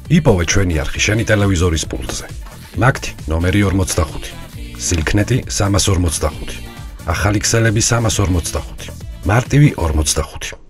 იპოვე ჩვენი არხი შენი ტელევიზორის პულტზე. მაგთი ნომერი 45, სილქნეტი 345, ახალი ქსელები 345, მარტივი 45.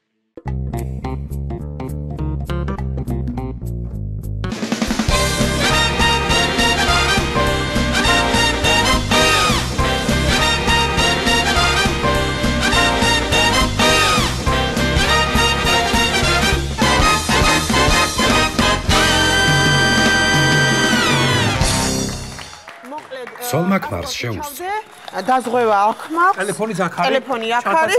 Solmak Mars შეუსწავლ. დაზღვევა აქ მაქვს. ტელეფონი აქ არის. ტელეფონი აქ არის.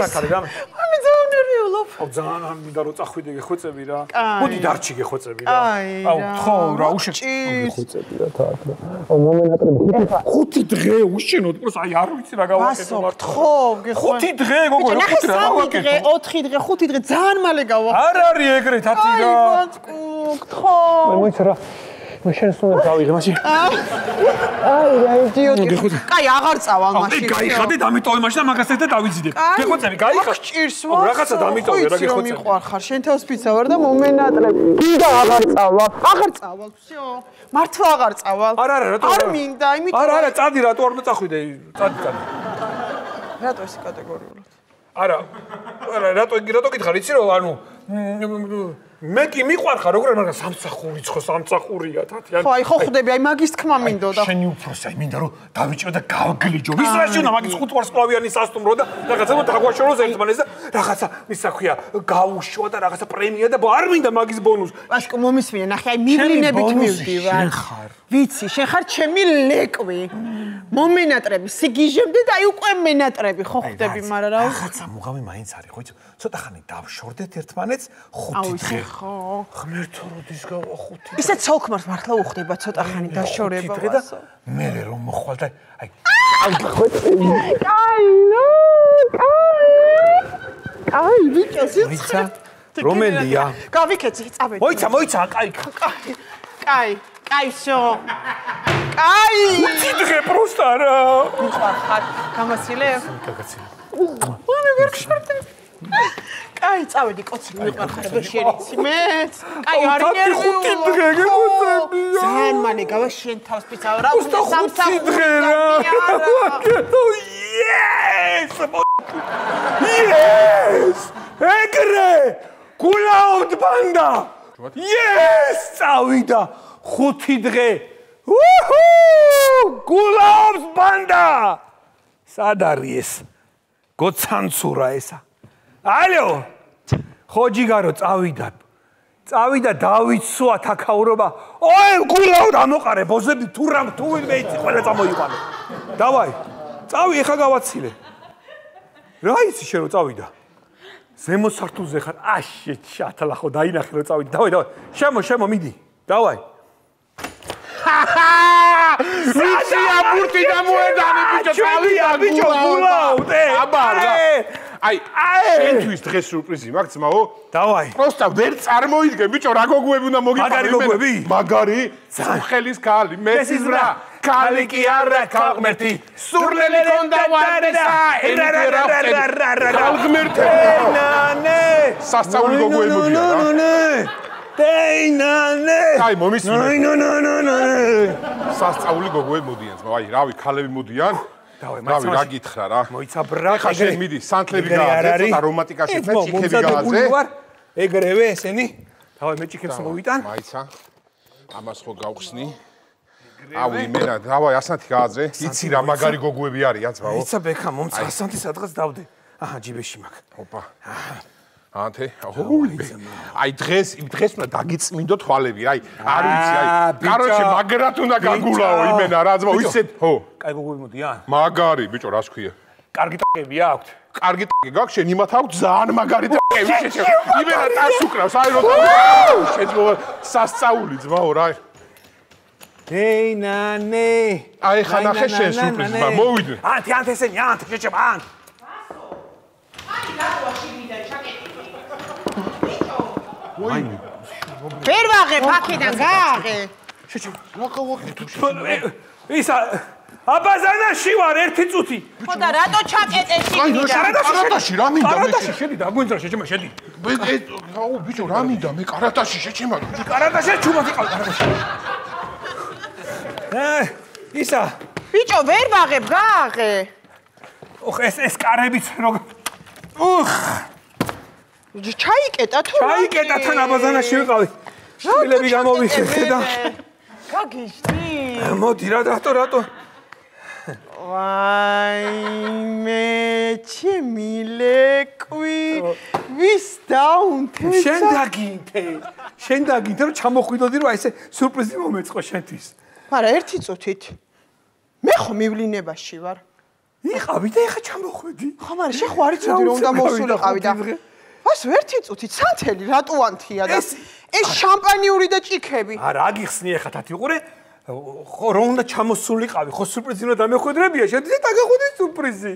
ამი ძაუნერიულობ. ძალიან არ მინდა რომ წახვიდე გეხვეწები რა. მოდი დარჩი გეხვეწები რა. აუ, ხო რა გეხვეწები რა თათ რა. აუ მომენატრები 5 დღე უშენოდ პროს აი არ ვიცი რა გავაკეთო მარტო. ხო, გეხვე. 5 დღე გოგო რა ხუთი რა გავაკეთო. 4 დღე, 5 დღე ძალიან მალე გავაკეთე. არ არის ეგრე თათი რა. აი, ბატკუ, ხო. მოიცა რა. მაშინ სულ დავიღე მაშინ. აი, რა იდიოტი. კაი, აღარ წავალ მაშინ. აი, გაიხადეთ, ამიტომ მაშინ მაგას ერთად დავიძიდებ. გეხვეწები, გაიხარ. ჭირს ვარ. რაღაცა დამიტოვე რა გეხვეწები. მიყვარხარ, შენ თავს ფიცა ვარ და მომენატრები. მინდა აღარ წავალ. აღარ წავალ, всё. მართლა აღარ წავალ. არა, რატო? არ მინდა, იმიტომ არა, წადი რატო არ მოწახვიდე? წადი. რატო ეს კატეგორიულად? არა, რატო გითხარ, იცი რომ ანუ მე კი მიყვარხარ როგორ მაგრამ სამსახური ცხო სამსახურია თათი ხო აი ხო ხვდები აი მაგის თქმა მინდოდა შენი უფროსი აი მინდა რომ დავიჭრო და გავგლიჯო ვის რაში უნდა მაგის 5 ვარსკვლავიანი სასტუმრო და რაღაცა დაგვაშოროს ერთმანეთს და რაღაცა ისა ქვია გაუშვა და რაღაცა პრემია და არ მინდა მაგის ბონუს აშკო მომისმინე ნახე აი მივლინებით მივდივარ ვიცი შენ ხარ ჩემი ლეკვი მომენატრები სიგიჟემდე და აი უკვე მენატრები ხო ხვდები მაგრამ რა რაღაცა მუღამი მაინც არის ხო იცი ცოტა ხანი დავშორდეთ ერთმანეთს 5 დღე ხო ღმერთო როდის გავა 5 ისე ცოლქმარს მართლა უხდება ცოტა ხანი დაშორება და მე რომ მოხვალ და აი კაი ნო კაი ბიჭო სიცხე რომელია გავიქეცი წავედი მოიცა კაი კაი всё კაი უციდღე პროსტა რა მიხარ გამასილე კაკაცი მე ვერ ხშორდე კაი წავედი კოცი მიყარხარ და შენიცი მეც კაი არ ინერვიულო 5 დღე გემოწებია ძალიან მალე გავა შენ თავს პიცავ რა უნდა 5 დღე რა ვაკეთო yes ეგრე გულაოდ ბანდა yes წავიდა 5 დღე გულაობს ბანდა სად არის ეს გოცანცურა ესა ალო ხო ჯიგარო წავიდა დავიცვა თაქაურობა ოე გულაოდ ამოყარე ბოზები თუ მეიცი ყველა წამოიყვანე დავაი წავი ეხა გავაცილე რა იცი შენ რომ წავიდა ზემო სართულზე ხარ აშე ჩათლა ხო დაინახე რომ წავიდა დავაი შემო მიდი დავაი ვიცი აბურტი დამოედანი ბიჭო წავიდა ბიჭო გულაოდ აბარა აი შენთვის დღეს სურპრიზი მაქვს ძმაო დავაი პროსტა ვერ წარმოიდგენ ბიჭო რა გოგუები უნდა მოგიყვანო მაგარი სახელის ქალი მესის ბრა ქალი კი არა ქალღმერთი სურნელი კონდა ვარდესა ქალღმერთი ნანე სასწაული გოგუები მოდიან დეინანე აი მომისმინე ნო სასწაული გოგუები მოდიან ძმაო აი რავი ქალები მოდიან დავი რა გითხრა რა მოიცა ბრა ხა შენ მიდი სანთლები გააძე და რომანტიკაში მეჭიქები გააძე ეგრევე ესენი დავი მეჭიქებს მოვიტან მაიცა ამას ხო გავხსნი აუ იმენა დავი ასანთი გააძე იცი რა მაგარი გოგუები არიან ძმაო იცა ბექა მომცა ასანთი სადღაც დავდე აჰა ჯიბეში მაგ ოპა ანთე აი დღეს უნდა დაგიწმინდო თვალები აი არ ვიცი აი კაროჩე მაგრად უნდა გაგულაო იმენა რა ძმა ვიცით ხო კაი გოგუები მოდიან მაგარი ბიჭო რას ქვია კარგი ტაკები აქვს კარგი ტაკი გაქვს შენ იმათ აქვს ძალიან მაგარი ტაკები იმენა ტას უკრავს აი რო შეძლო სასწაული ძმაო რა დეინანე აი ხანახე შენ სურპრიზი მოვიდე ანთი ესენი ანთი შეჭებ ანთი აი გაგუაში მიდა ჩაკეტი ვერ ვაღებ აქედან გააღე შეჭე რა გავაკეთე ისა აბაზანაში ვარ ერთი წუთი. ხო და რატო ჩაკეტეს იქიდან? კარატაში რა მინდა მე? კარატაში შედი და გვინდა შეჭმა შედი. აუ ბიჭო რა მინდა მე კარატაში შეჭმა. კარატაში ჩუმად იყავ კარატაში. ისა ბიჭო ვერ ვაღებ გააღე. ოხ ეს კარებიც როგორ ჩაიკეტა თუ ჩაიკეტა თან აბაზანაში ვიყავი. შვილები გამოვიხე და გაგიშტი. მოდი რატო ვაიმე ჩემი ლეკვი ვის დაუნთესა შენ დაგინთე რომ ჩამოხვიდოდი რომ აი ესე სურპრიზი მომეწყო შენთვის არა ერთი წუთით მე ხო მივლინებაში ვარ იყავი და ეხა ჩამოხვედი ხო მაგრამ შე ხო არ იცოდი რომ უნდა მოსულიყავი და ვას ერთი წუთით სანთელი რატუანთია და ეს შამპანიური და ჭიქები არა აგიხსნი ეხა თათი უყურე ხო რომ უნდა ჩამოსულიყავი ხო სურპრიზი უნდა დამეხვედრებია შედი და გაგხვედი სურპრიზი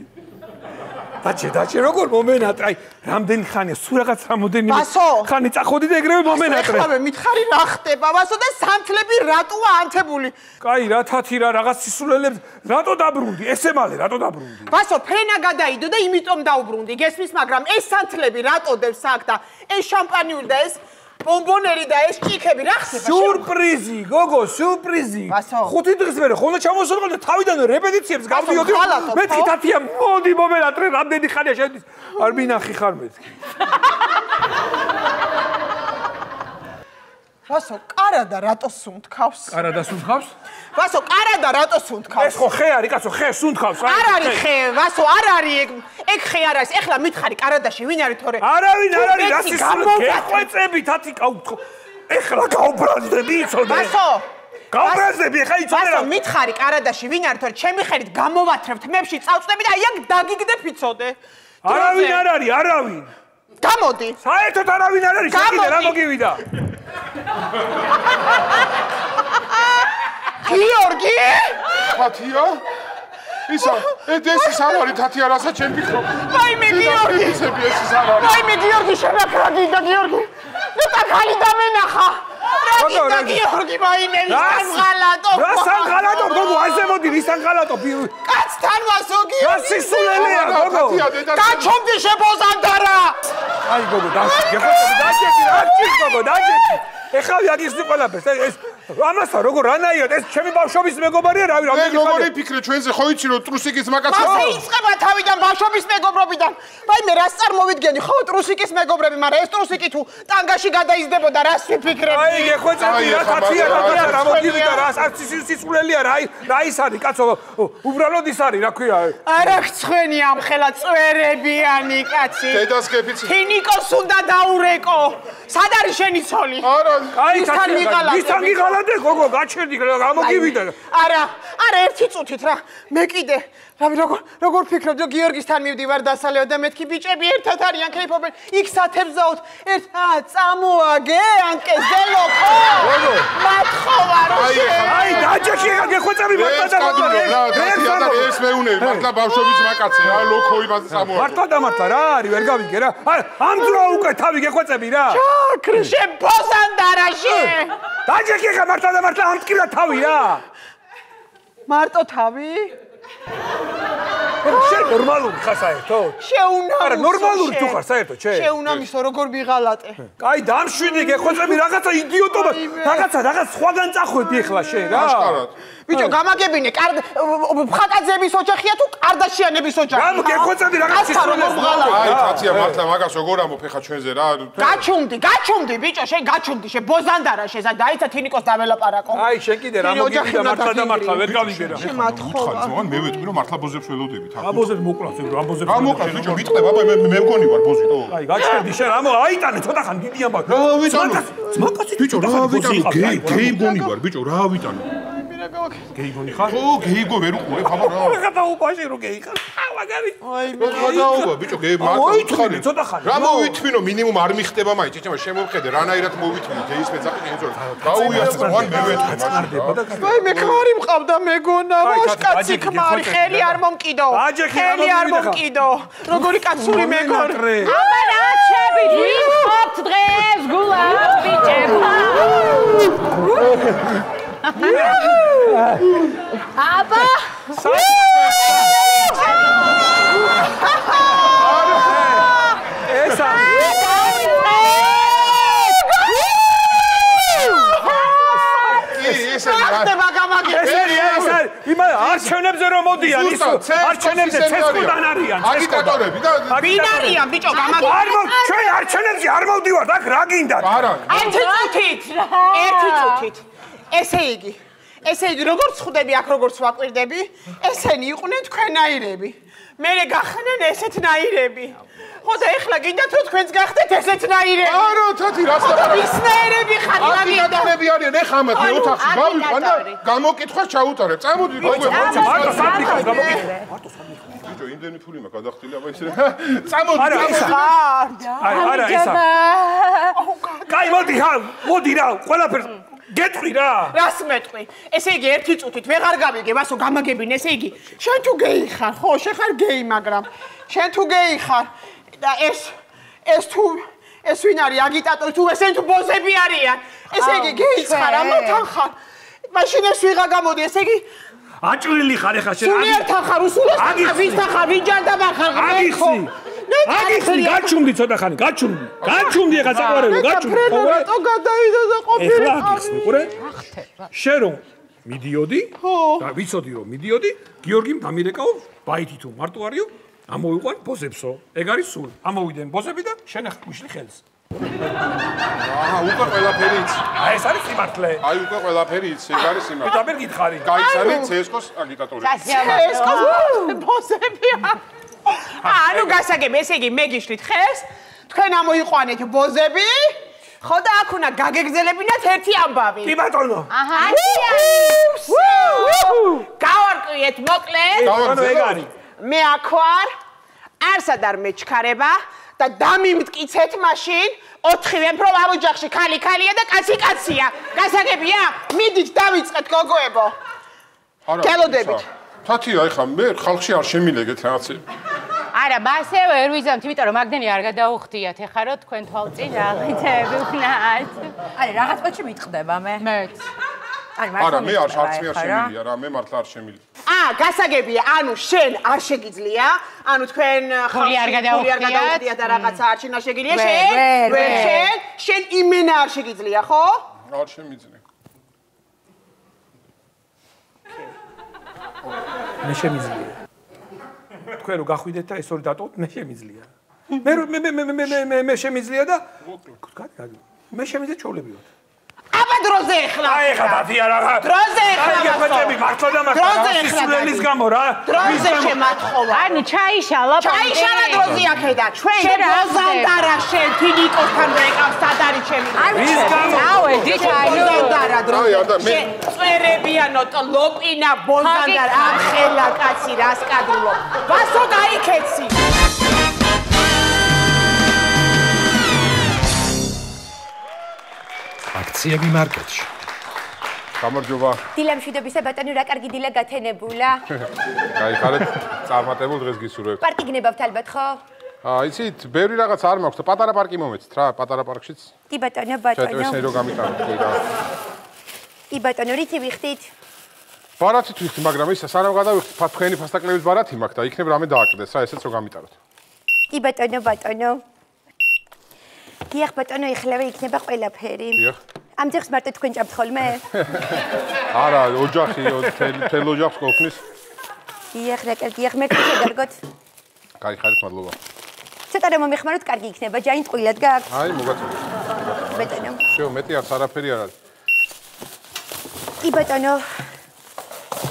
დაჭე როგორ მომენატრე აი რამდენი ხანია სულ რაღაც რამოდენი ხანი წახოდი და ეგრევე მომენატრე ახლა მითხარი რა ხდება ვასო და სანთლები რატოა ანთებული კაი რა თათი რა რაღაც სისულელებს რატო დაბრუნდი ესე მალე რატო დაბრუნდი ვასო ფრენა გადაიდო და იმიტომ დაუბრუნდი გესმის მაგრამ ეს სანთლები რატოდებს აქ და ეს შამპანიური და ეს ბომბონერი და ეს ჭიქები რა ხდება სურპრიზი გოგო სურპრიზი 5 დღის მერე ხოლმე ჩამოსულიყავ და თავიდან რეპეტიციებს გავდიოდი მეთქი თათია მოდი მომენატრე რამდენი ხანია შენთვის არ მინახი ხარ მეთქი ვასო კარადა რატო სუნთქავს კარადა სუნთქავს ვასო კარადა რატო სუნთქავს ეს ხო ხე არის კაცო ხე სუნთქავს არ არის ხე ვასო არ არის ეგ ხე არ არის ეხლა მითხარი კარადაში ვინ არის თორე არავინ არ არის რა სისულელე გეხვეწები თათი ეხლა გაუბრაზდები იცოდე ვასო გაუბრაზდები ეხლა იცოდე ვასო მითხარი კარადაში ვინ არის თორე ჩემი ხელით გამოვათრებთ მებში წავწდები და აი აქ დაგიგდებ იცოდე არავინ არ არის არავინ გამოდი საერთოდ არავინ არ არის შეგიდე რა მოგივიდა გიორგი თათია ისა ეს არ არის თათია რასაც ჩემ ფიქრობ ვაიმე გიორგი ეს არ არის ვაიმე გიორგი შევაქრაგი და გიორგი და ხალი დამენახა რა გიორგი ვაიმე ვისთან ღალატო რა სანგალატო გოგო ასე მოდი ვისთან ღალატო კაცთან ვასო გიორგი რა სისულელეა გოგო გაჩომდი შებოზანდარა აი გოგო დაჭექი რა ჭიქ გოგო დაჭექი ეხავი აგიხსნი ყველაფერს ეს ამასა როგორ რანაირად ეს ჩემი ბავშვობის მეგობარია რავი რამდენი ხანია როგორი ფიქრე ჩვენზე ხო იცი რომ ტრუსიკის მაკაცია მასე იწყება თავიდან ბავშვობის მეგობრობიდან ვაიმე რას წარმოვიდგენი ხო ტრუსიკის მეგობრები მაგრამ ეს ტრუსიკი თუ ტანგაში გადაიზდებოდა რას ვიფიქრები აი გეხვეწები რა თათია რა მოგივიდა რა სისულელეა რა ის არის კაცო უბრალოდ ის არის რა ქვია არა ხცხვენი ამხელა წვერებიანი კაცი დედას გეფიცი თინიკოს უნდა დაურეკო სად არის შენი ცოლი არა აი ისთან გიღალატე გოგო გაჩერდი გამოგივიდა არა ერთი წუთით რა მე კიდე რავი როგორ ფიქრობ რომ გიორგისთან მივდივარ დასალევ და მეთქი ბიჭები ერთად არიან ქეიფობენ იქ სათებზაოთ წამოაგე ანკე ზელოქო მათხოვარ აი დაჭექი გეხვეწები ეს მეუნე მართლა ბავშვობის მაკაცე რა ლოქო იმაზე წამოაგე მართლა რა არის ვერ გავიგე რა ამ ძროა უკვე თავი გეხვეწები რა ჩაქრიშე ბოსანდარაში დაჭექი მართლა ამტკილა თავი რა მარტო თავი შენ ნორმალური ხარ საერთოდ? შეუნამისო. არა, ნორმალური თუ ხარ საერთოდ, შენ? შეუნამისო, როგორ ვიღალატე. კაი, დამშვიდი, გეხვეწები რაღაცა იდიოტობა. რაღაც სხვაგან წახვედი ახლა შენ რა. აშკარად. ბიჭო, გამაგებინე, ხაკაძეების ოჯახია თუ კარდაშიანების ოჯახია? რა, გეხვეწები რაღაც ისწავლეს. აი, თათია მართლა მაგას როგორ ამოფე ხა ჩვენზე რა. გაჩუმდი, ბიჭო, შენ გაჩუმდი, შენ ბოზანდარა შეზა დაიცა თინიკოს დაველაპარაკო. აი, შენ კიდე რა მოგივიდა მართლა და მართლა ვერ გავიგე რა. შემათხოვა. მე ვეთქვი რომ მართლა ბოზებს ველოდებით. აბოზებს მოკლავს, აბოზებს. რა მოკლავს, ბიჭო, ვიტყებ, აბა მე მგონი ვარ ბოზიტო. აი, გაჩერდი შენ, აიტანე ცოტა ხან დიდი ამბავი. რა ვიტანო? ძმაკაცი ბიჭო, რა ვიტანო? გეი მგონი ვარ, ბიჭო, რა ვიტანო? გეი გონი ხარ? ხო, გეი გო ვერ უყურებ, ხაბა რა. რა გადაუბაში რო გეი ხარ? მაგარი. აი, მე გადაუბა, ბიჭო, გეი მოითხოვე, ცოტა ხანი. რა მოვითვინო, მინიმუმ არ მიხდება მაინც, ეჭემა შემოვხედე, რანაირად მოვითვინე, გეის მეძახი ეზო. გაუიასწრო, ან მე ვეთქვი. აი, მე ქმარი მყავდა მეგონა, ვაშკაცი ქმარი, ხელი არ მომკიდო. ხელი არ მომკიდო. როგორი კაცური მეგონა. აბა რა ჩები, ვიხობთ დღეს გულად ბიჭებო. აბა იმა არჩევნებზე რომ მოდიან ის არჩევნებზე ცესკოდან არიან აგიტატორები და ვინ არიან ბიჭო არ ჩვენ არჩევნებზე არ მოვდივართ აქ რა გინდათ არა ერთი წუთით ესე იგი როგორც ხვდები აქ როგორც ვაკვირდები ესენი იყვნენ თქვენაირები მე გახდნენ ესეთნაირები ხო და ეხლა გინდათ რომ თქვენც გახდეთ ესეთნაირები არა თათი რას ლაპარაკობ ისნაირები ხარ აგიტატორები არიან ეხლა ამათ მე ოთახში გავიყვან და გამოკითხვას ჩაუტარებ წამოდი გოგო მარტო სამფიქროს გამოკითხე ბიჭო იმდენი ფული მაქვს გადახტილი აბა ისე წამოდი არა ისა კაი მოდი რა ყველაფერს გეტყვი რა რას მეტყვი ესე იგი ერთი წუთით ვეღარ გავიგებ ასო გამაგებინ ესე იგი შენ თუ გეი ხარ ხო შენ ხარ გეი მაგრამ შენ თუ გეი ხარ და ეს ვინ არის აგიტატორი თუ ესენ თუ ბოზები არიან ესე იგი გეიც ხარ ამათან ხარ მაშინ ეს ვიღა გამოდი ესე იგი აჭრილი ხარ ეხა შენ სულიერთან ხარ უსულესთან ვისთან ხარ ვინ ჯარდაბა ხარ ხო აგიხსნი გაჩუმდი ცოტა ხანი გაჩუმდი ეხა საყვარელო გაჩუმდი რატო გადაიდა და ყოფილი ეხლა აგიხსნი ყურე შენ რომ მიდიოდი და ვიცოდი რომ მიდიოდი გიორგიმ დამირეკაო ბაითი თუ მარტო არიო ამოვიყვან ბოზებსო ეგ არის სული ამოვიდნენ ბოზები და შენ ახ მიშლი ხელს აჰა უკვე ყველაფერი იცი აი ეს არის სიმართლე აი უკვე ყველაფერი იცი ეგ არის სიმართლე და ვერ გითხარი გაიცანი ცესკოს აგიტატორი ცესკოს ბოზები ანუ გასაგებ ესე იგი მე გიშლით ხეს თქვენ ამოიყვანეთ ბოზები ხო და აქ უნდა გაგეგზელებინათ ერთი ამბავი კი ბატონო აჰა გავარკვიეთ მოკლედ ეგ არის მე აქ ვარ არსად არ მეჩქარება და დამიმტკიცეთ მაშინ ოთხივე რომ ამ ოჯახში ქალი ქალია და კაცი კაცია გასაგებია მიდით დავიწყეთ გოგოებო გელოდებით თათი აი ხა მე ხალხში არ შემილეგეთ რაღაცები არა მასე ვერ ვიზამთ იმიტომ რომ მაგდენი არ გადაუხდიათ ეხლა რომ თქვენ თვალწინ აღითები ვქნათ არა რაღაც პოჩი მიტყდება მე მეც არა მე არ შემილია რა მე მართლა არ შემილია გასაგებია ანუ შენ არ შეგიძლია ანუ თქვენ ხული არ გადაუხდიათ და რაღაცა არ შეგიძლია შენ იმენა არ შეგიძლია ხო არ შემიძლია მე შემიძლია თქვენ რო გახვიდეთ და ეს ორი დატოვოთ მე შემიძლია მე შემიძლია და მე შემიძლია ჩოვლებიოთ აბა დროზე ეხლა აი ეხლა დათი არა დროზე ეხლა გეფეთები მართლა და მართლა სულელის გამო რა დროზე შემათხოვა ანუ ჩაიშალა დროზე აქედა ჩვენ ბოზანდარა შენ თინიკოსთან რეკავს სად არის ჩემი ვის გამო ავედი ბოზანდარა დროზე მე წვერებიანო ლოპინა ბოზანდარა ამ ხელა კაცი რას კადრულობ ვასო გაიქეცი აქციები მარკეტში. გამარჯობა. დილა მშვიდობისა ბატონო რა კარგი დილა გათენებულა. გაიხარეთ წარმატებულ დღეს გისურვებთ. პარკი გნებავთ ალბათ ხო? იცით, ბევრი რაღაც არ მაქვს და პატარა პარკი მომეცით რა, პატარა პარკშიც. კი ბატონო. შეტევსენ რომ გამიტანოთ კი რა. კი ბატონო, რითი ვიხდით? ბარათით ვიხდი, მაგრამ ისა სანამ გადავიხდით, თქვენი ფასტაკლების ბარათი მაქვს და იქნებ რამე დააკრდეს რა, ესეც რომ გამიტანოთ. კი ბატონო. დიახ ბატონო, ეხლავე იქნება ყველაფერი. დიახ. ამ ძეხს მარტო თქვენ ჭამთ ხოლმე? არა, ოჯახი, თელ ოჯახს გქნის. დიახ, რა კარგია, მე შეგარგოთ. გაიხარეთ, მადლობა. ცოტა რომ მომეხმაროთ, კარგი იქნება, ჯაინ ტყუილად გააქვს. აი, მოგაწოდეთ. ბატონო. შეო, მეტი არაფერი არ არის. კი ბატონო.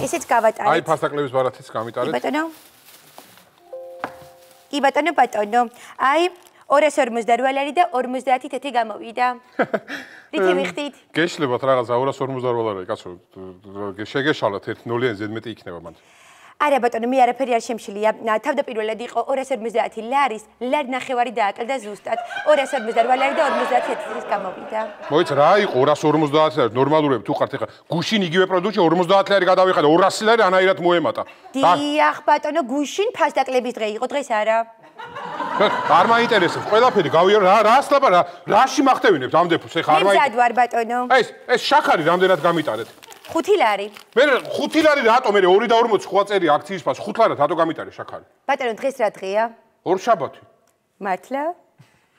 ესეც გავატარეთ. აი, ფასტაკლების ბარათიც გამიტარეთ. კი ბატონო. აი 248 ლარი და 50 თეთრი გამოვიდა. რითი ვიხდით? გეშლებათ რაღაცა 248 ლარი, კაცო. შეგეშალათ 1 0-იან ზედმეტი იქნება მანდ. არა ბატონო, მე არაფერი არ შემშლია. თავდაპირველად იყო 250 ლარის, ლარი ნახევარი დააკლდა ზუსტად. 248 ლარი და 50 თეთრის გამოვიდა. მოიცა რა იყო 250 ლარი, ნორმალურები თუ ხართ ეხლა. გუშინ იგივე პროდუქტი 50 ლარი გადავიხადე, 200 ლარი ანაირად მოემატა. დიახ ბატონო, გუშინ ფასტაკლების დღე იყო, დღეს არა. არ მაინტერესებს, ყველაფერი გავიარე რას ლაპარაკ, რაში მახტევინებთ ამ დეფოს, ეხა არ მაინტერესებს. ვარ ბატონო. ეს შაქარი რამდენად გამიტარეთ? 5 ლარი. მე 5 ლარი რატო მე 2.40 ხო წერი აქციის ფას 5 ლარად რატო გამიტარე შაქარი? ბატონო, დღეს რა დღეა? ორშაბათი. მართლა?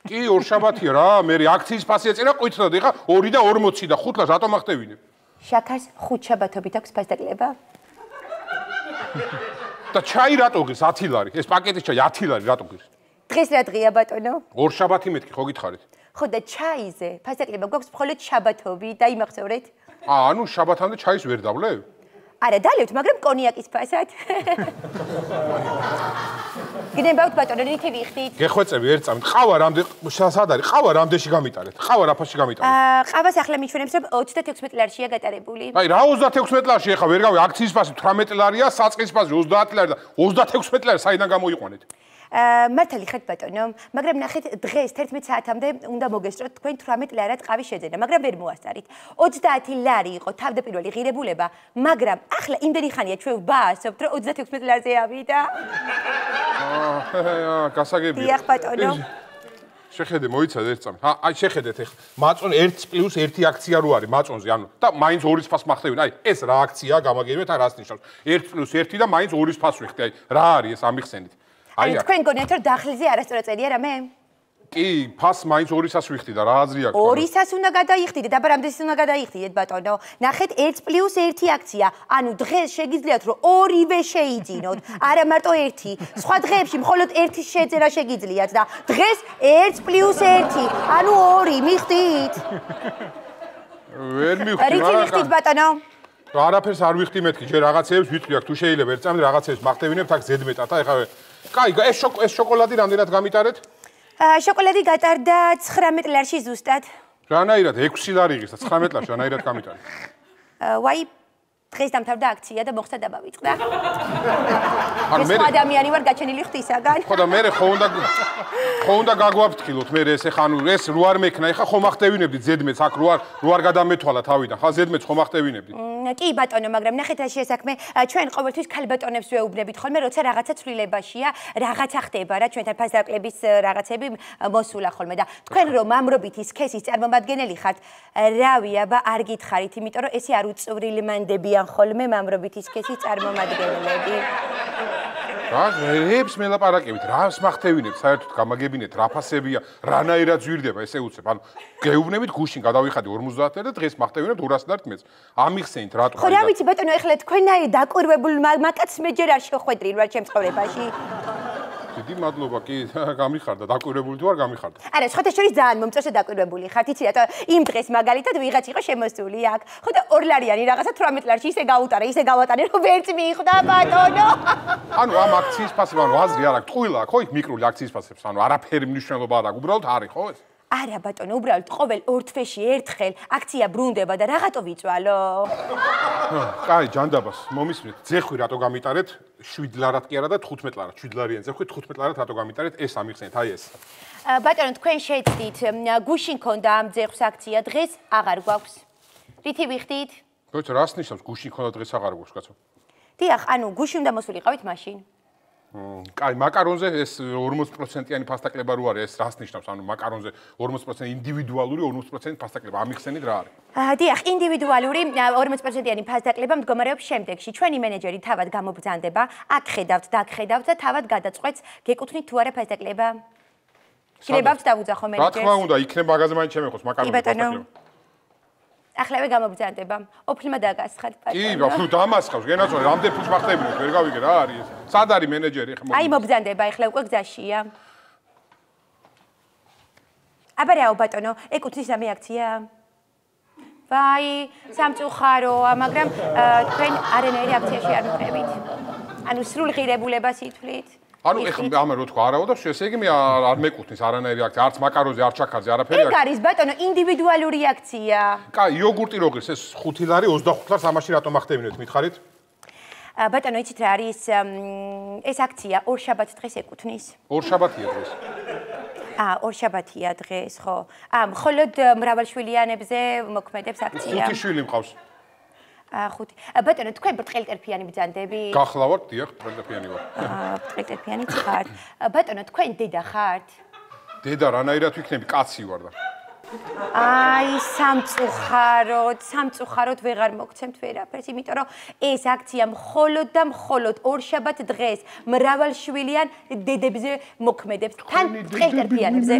კი, ორშაბათია რა, მე აქციის ფასი ეწერა ყვითლად, ეხა 2.40 და 5 ლარს რატო მახტევინებ? შაქარს 5 შაბათობით აქვს ფასტაკლება? და ჩაი რატო ღირს 10 ლარი? ეს პაკეტის ჩაი 10 ლარი რატო ღირს? დღეს რა დღეა ბატონო? ორშაბათი მეთქი ხო გითხარით? ხო და ჩაიზე ფასაკლება გვაქვს მხოლოდ შაბათობი და იმახსოვრეთ? ანუ შაბათამდე ჩაის ვერ დავლევ? არა, დალევთ, მაგრამ კონიაკის ფასად. გნებავთ ბატონო, რითი ვიხდით? გეხვეწები ერთ წამით. ყავა რამდენ სად არის? ყავა რამდენში გამიტარეთ? ყავა რა ფასში გამიტარეთ? ყავას ახლა მიჩვენებს, რომ 26 ლარშია გატარებული. აი რა 26 ლარში ეხა ვერ გავი აქციის ფასი 18 ლარია, საწყის ფასი 30 ლარი და 26 ლარი საიდან გამოიყვანეთ? მართალი ხართ ბატონო, მაგრამ ნახეთ დღეს 11 საათამდე უნდა მოგესწროთ თქვენ 18 ლარად ყავის შეძენა, მაგრამ ვერ მოასწარით. 30 ლარი იყო თავდაპირველი ღირებულება, მაგრამ ახლა იმდენი ხანია ჩვენ ვბაასობთ, რომ 36 ლარზე ავიდა. გასაგებია. დიახ ბატონო. შეხედე, მოიცადე ერთ წამით. აი შეხედეთ ეხლა. მაწონ 1+1 აქცია რო არის მაწონზე, ანუ და მაინც 2-ის ფასს მახდევინ. აი ეს რა აქციაა, გამაგებინეთ, აი რას ნიშნავს? 1+1 და მაინც 2-ის ფასს ვიხდი. აი რა არის ეს ამიხსენით? აი თქვენ გონიათ რომ დახლიზე არასწორად წერია რამე? კი, ფასს მაინც 200-ს ვიხდი და რა აზრი აქვს? 200-ს უნდა გადაიხდიდე, დაბა რამდენს უნდა გადაიხდიდეთ ბატონო? ნახეთ 1+1 აქცია, ანუ დღეს შეგიძლიათ რომ ორივე შეიძინოთ, არა მარტო ერთი. სხვა დღეებში მხოლოდ ერთის შეძენა შეგიძლიათ და დღეს 1+1, ანუ 2 მიხდით. ვერ მივხვდი, რითი მიხდით ბატონო? არაფერს არ ვიხდი მეთქი, ჯერ რაღაცეებს ვიტყვი აქ თუ შეიძლება ერთ წამით რაღაცეებს მახტევინებთ აქ ზედმეტად, აი ხა კაი, ეს შოკოლადი რამდენად გამიტარეთ? შოკოლადი გატარდა 19 ლარში ზუსტად. რანაირად 6 ლარი იღეს და 19 ლარში რანაირად გამიტარეთ? ვაი, დღეს დამთავრდა აქცია და მოხდა დაბავიწყდა. ანუ მე ადამიანი ვარ გაჩენილი ღვთისაგან. ხო და მე ხო უნდა გაგვაფრთხილოთ მე ეს ეხა ანუ ეს რო არ მექნა ეხა ხომ ახტევინებდით ზედმეტს აქ რო არ გადამეთვალა თავიდან ხა ზედმეტს ხომ ახტევინებდით? კი ბატონო, მაგრამ ნახეთ რა შესაქმე, ჩვენ ყოველთვის ქალბატონებს ვეუბნებით ხოლმე, როცა რაღაცა ცვლილებაშია, რაღაცა ხდება რა, ჩვენთან ფასდაკლების რაღაცები მოსულა ხოლმე და თქვენ რომ მამრობითი სქესის წარმომადგენელი ხართ, რავი, აბა არ გითხარით, იმიტომ რომ ესე არ უწვრილმანდებიან ხოლმე მამრობითი სქესის წარმომადგენლები. რა, ებს მელაპარაკებით, რას მახტევინებთ, საერთოდ გამაგებინეთ, რა ფასებია, რანაირად ზვირდება, ესე უცებ. ანუ გეუბნებით გუშინ გადავიხადი 50 და დღეს მახტევინებთ 211-ს. ამიხსენით რატო? ხო, რა ვიცი ბატონო, ეხლა თქვენაირი დაკვირვებულ მაგაც მე ჯერ არ შეხვედრინ ვარ ჩემს ცხოვრებაში. დიდი მადლობა, კი, გამიხარდა, დაკვირვებული თუ არ გამიხარდა? არა, სხვათა შორის ძალიან მომწონს დაკვირვებული ხართ, იცი რატო? იმ დღეს მაგალითად ვიღაც იყო შემოსული აქ. ხო და 2 ლარიანი რაღაცა 18 ლარში ისე გაუტარა, ისე გავატარე, რომ ვერც მიხვდა ბატონო. ანუ ამ აქციის ფასი, ანუ აზრი არ აქვს, ტყუილა აქვს, ხო, იქ მიკრული აქციის ფასებს, ანუ არაფერი მნიშვნელობა არ აქვს, უბრალოდ არის, ხო ეს? არა ბატონო, უბრალოდ ყოველ 2 თვეში ერთხელ აქცია ბრუნდება და რაღაცო ვიწვალო. კაი, ჯანდაბას, მომისმენთ, ძეხვი რატო გამიტარეთ? 7 ლარად კი არა და 15 ლარად, 7 ლარიან ძეხვი 15 ლარად რატო გამიტარეთ? ეს ამიხსენით, აი ეს. ბატონო, თქვენ შეცდით, გუშინ ქონდა ამ ძეხვს აქცია, დღეს აღარ გვაქვს. რითი ვიხდით? მოიცა, რას ნიშნავს გუშინ ქონდა დღეს აღარ გვაქვს, კაცო? დიახ, ანუ გუშინ უნდა მოსულიყავით მაშინ. კაი, მაკარონზე ეს 40%-იანი ფასდაკლება რო არის, ეს რას ნიშნავს? ანუ მაკარონზე 40% ინდივიდუალური 40% ფასდაკლება, ამიხსენით რა არის? დიახ, ინდივიდუალური 40%-იანი ფასდაკლება მდგომარეობს შემდეგში. ჩვენი მენეჯერი თავად გამობრძანდება, აქ ხედავთ, დაგხედავთ და თავად გადაწყვეტს, გეკუთვნით თუ არა ფასდაკლება. გილებავთ დავუძახო მენეჯერს. რა თქმა უნდა, იქნება მაგაზე მაინც შემეხოს მაკარონზე ფასდაკლება.ახლავე გამობრძანდება. ოფლმა დაგასხათ ბატონო. კი, ნუ დამასხავს, გენაცვალე, რამდენ ფულს მახტევინოთ, ვერ გავიგე რა არის ეს. სად არის მენეჯერი ხომ? აი მობრძანდება, ახლა უკვე გზაშია. აბა რაო ბატონო, ეკუთვნის ამი აქცია? ვაი, სამწუხაროა, მაგრამ თქვენ არანაირი აქციაში არ მიყრებით. ანუ სრულ ღირებულებას ითვლით. ანუ ეხლა ამერ რო თქვა არაო და ესე იგი მე არ მეკუთვნის არანაირი აქცია, არც მაკარონზე, არც ჩაქარზე, არაფერი არ. ეგ არის ბატონო, ინდივიდუალური აქცია. კაი, იოგურტი რო ღირს, ეს 5 ლარი 25 ლარს ამაში რატომ ახტევინებთ, მითხარით? ბატონო, იცით რა არის ეს აქცია ორშაბათ დღეს ეკუთვნის. ორშაბათია დღეს. ორშაბათია დღეს, ხო. მხოლოდ მრავალშვილიანებზე მოქმედებს აქცია. 5 შვილი მყავს. 5. ბატონო, თქვენ ბრტყელტერფიანი ბრძანდები? გახლავართ, დიახ, ბრტყელტერფიანი ვარ. ბრტყელტერფიანი ხართ. ბატონო, თქვენ დედა ხართ? დედა რანაირად ვიქნები, კაცი ვარ და. აი, სამწუხაროდ ვეღარ მოგცემთ ვერაფერს, იმიტომ რომ ეს აქცია მხოლოდ და მხოლოდ ორშაბათ დღეს მრავალშვილიან დედებზე მოქმედებს, თან ბრტყელტერფიანებზე.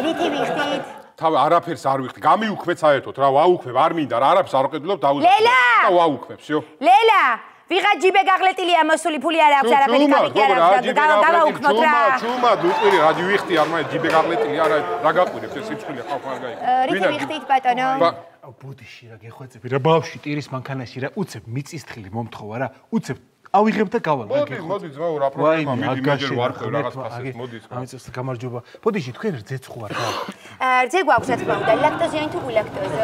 რითი ვიხდით? თავი არაფერს არ ვიხდი, გამიუქმეთ საერთოდ რა, ვაუქმებ, არ მინდა რა, არაფერს არ ვყიდულობ, დაუძახო და ვაუქმებ, всё. ლელა, ვიღა ჯიბე გაღლეტილია მოსული ფული არ აქვს არაფერი კარი არ აქვს გავაუქმოთ რა ჩუმა დუყვირი რა ვიხდი არ მაინც ჯიბე გაღლეტილი არა რა გაყვირებს ეს სიფრთხილე ხალხ არ გაიგო რითი ვიხდით ბატონო ბუდიში რა გეხვეწები რა ბავში ტირის მანქანაში რა უცებ მიწისთხილი მომთხოვა რა უცებ ავიღებ და გავალ მოდი ძმაო რა პრობლემაა მიდი მეჯერ ვარქევ რაღაც ფასებს მოდი ამის გამარჯობა ბუდიში თქვენ რძეც ხო ვარ რა რძე გვაქვს რა თქმა უნდა ლაქტოზიანი თუ გულაქტოზო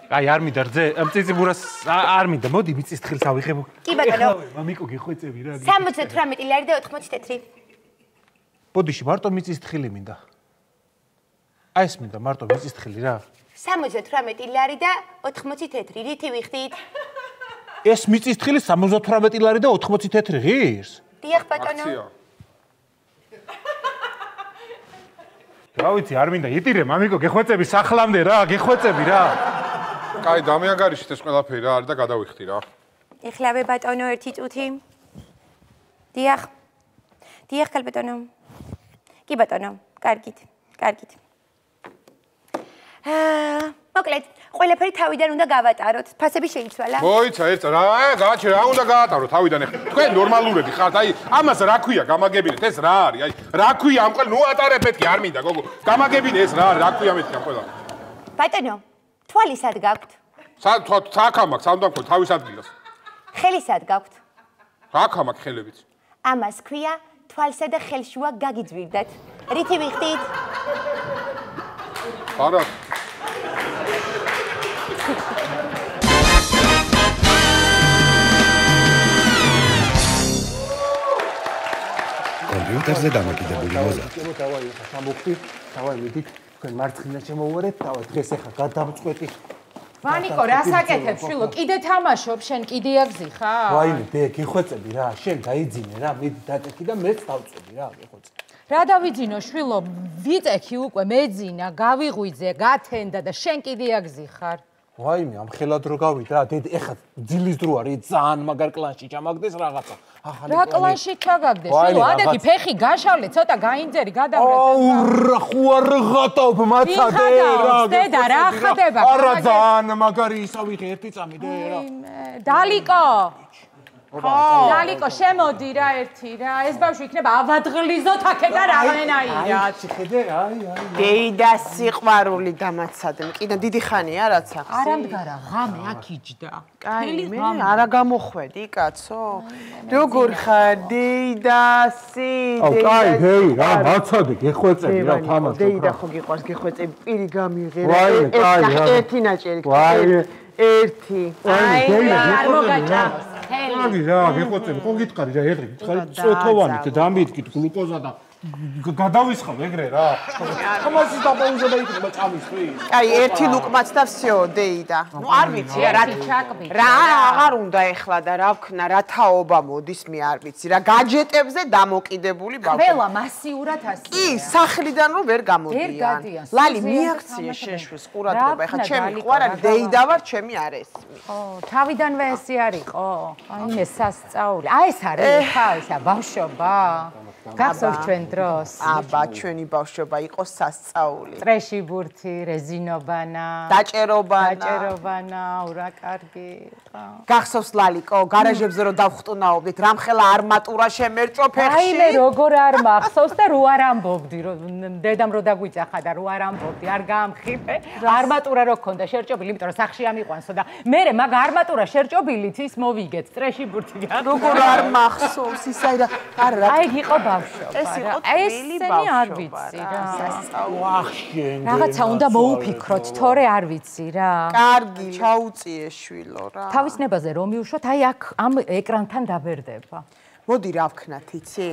აი არ მინდა რძე მწიწიბურას არ მინდა მოდი მიწისთხილს ავიღებ კი ბატონო მამიკო გეხვეწები რა 78 ლარი და 80 თეთრი ბუდიში მარტო მიწისთხილი მინდა აი ეს მინდა მარტო მიწისთხილი რა 78 ლარი და 80 თეთრი რითი ვიხდით ეს მიწისთხილი 78 ლარი და 80 თეთრი ღირს დიახ ბატონო რა ვიცი არ მინდა იტირე მამიკო გეხვეწები სახლამდე რა გეხვეწები რა კაი დამეანგარიშეთ ეს ყველაფერი რა არის და გადავიხდი რა ეხლავე ბატონო ერთი წუთი დიახ დიახ ბატონო კი ბატონო კარგით მოკლედ ყველაფერი თავიდან უნდა გავატაროთ ფასები შეიცვალა მოიცა ერთ რა გააჩერე რა უნდა გაატარო თავიდან ეხლა თქვენ ნორმალურები ხართ აი ამას რა ქვია გამაგებინეთ ეს რა არის აი რა ქვია ამ ყველა ნუ ატარებ მეთქი არ მინდა გოგო გამაგებინე ეს რა არის რა ქვია მეთქი ამ ყველა ბატონო თვალი სად გაქვთ საქამაკ სამდამქო თავის ადგილას ხელი სად გაქვთ საქამაკ ხელებიც ამას ქვია თვალსა და ხელშუა გაგიძვირდათ რითი ვიხდით არა კომპიუტერზე დამოკიდებული მოზარდი სამუხტი დავაი მიდით თქვენ მარცხნიდან შემოვარეთ დავა დღეს ახლა გადამწყვეტი ვანიკო რას აკეთებ შვილო კიდე თამაშობ შენ კიდე აგზიხა ვაიმე დე გიხვეწები რა შენ გაიძინე რა მიდი დატეკი და მეც დავწვევი რა გიხვეწები რა დავიძინო შვილო ვიწექი უკვე მეძინა გავიღვიძე გათენდა და შენ კიდე აგზიხარ ვაიმე ამ ხელად რო გავიდა დედ ეხლა ძილის დრო არის ძალიან მაგარ კლანში ჩამაგდეს რაღაცა ახალი რა კლანში ჩაგაგდეს შვილო ადეთი ფეხი გაშავლე ცოტა გაინძერი გადავრეზე აუ რა ხوار ღატავ მაცადე რა დედა რა ხდება არა ძალიან მაგარი ისავიღე ერთი წამი დე რა დალიკო დალიკო შემოდი რა ერთი რა ეს ბავშვი იქნება ავადღლიზოთ აქედა რაღაცნაირად აი ხედე აი დეიდა სიყვარული დამაცადე კიდე დიდი ხანია რაც ახს არ ამდგარა ღამე აქიჯდა კაი მე არა გამოხვედი კაცო როგორ ხარ დეიდასი აუ კაი დეი რა მაცადე გეხვეწები რა თამაშობ დეიდა ხო გიყვარს გეხვეწები პირი გამიღე ერთი ნაჭერი ერთი აი არ მოგაჭამს აი რა გეხვეწები ხო გითხარი რა ეხლა გითხარი წვეთოვანი დამიდგით გლუკოზა და გადავისხავ ეგრე რა თამაშის დაბაუზება იქნება წამისთვის აი ერთი ლუკმაც და всё დეიდა ნუ არ ვიცი რა აღარ უნდა ეხლა და რა ვქნა რა თაობა მოდის მე არ ვიცი რა გაჯეტებზე დამოკიდებული ბავშვი ყველა მასიურად ასეა კი სახლიდან რომ ვერ გამოდიან ლალი მიაქციე შეშვის ყურადღება ეხლა ჩემი ყوار არის დეიდა ვარ ჩემი არ ესმი ო თავიდანვე ესე არისო აი მე სასწაული აი ეს არის ხა ისა ბავშვობა გახსოვს ჩვენ დროს აბა ჩვენი ბავშვობა იყო სასწაული წრეში ბურთი რეზინობანა დაჭერობანა ურა კარგი იყო გახსოვს ლალიკო გარაჟებზე რომ დავხტუნაობდით რამხელა არმატურა შემერჭო ფეხში აი მე როგორ არ მახსოვს და რო არ ამბობდი რომ დედამ რო დაგვიძახა და რო არ ამბობდი არ გაამხიფე არმატურა რო ქონდა შერჭობილი იმიტომ რომ სახში ამიყვანსო და მე მაგ არმატურა შერჭობილით ის მოვიგეთ წრეში ბურთი როგორ არ მახსოვს ისაი რა არა აი იყო ეს იყო თბილი ბავშვობა არ ვიცი რა ვახშენ რაღაცა უნდა მოუფიქროთ თორე არ ვიცი რა კარგი ჩაუწიე შვილო რა თავის ნებაზე რომ მიუშვოთ აი აქ ამ ეკრანთან დაბერდება მოდი რა ვქნათ იცი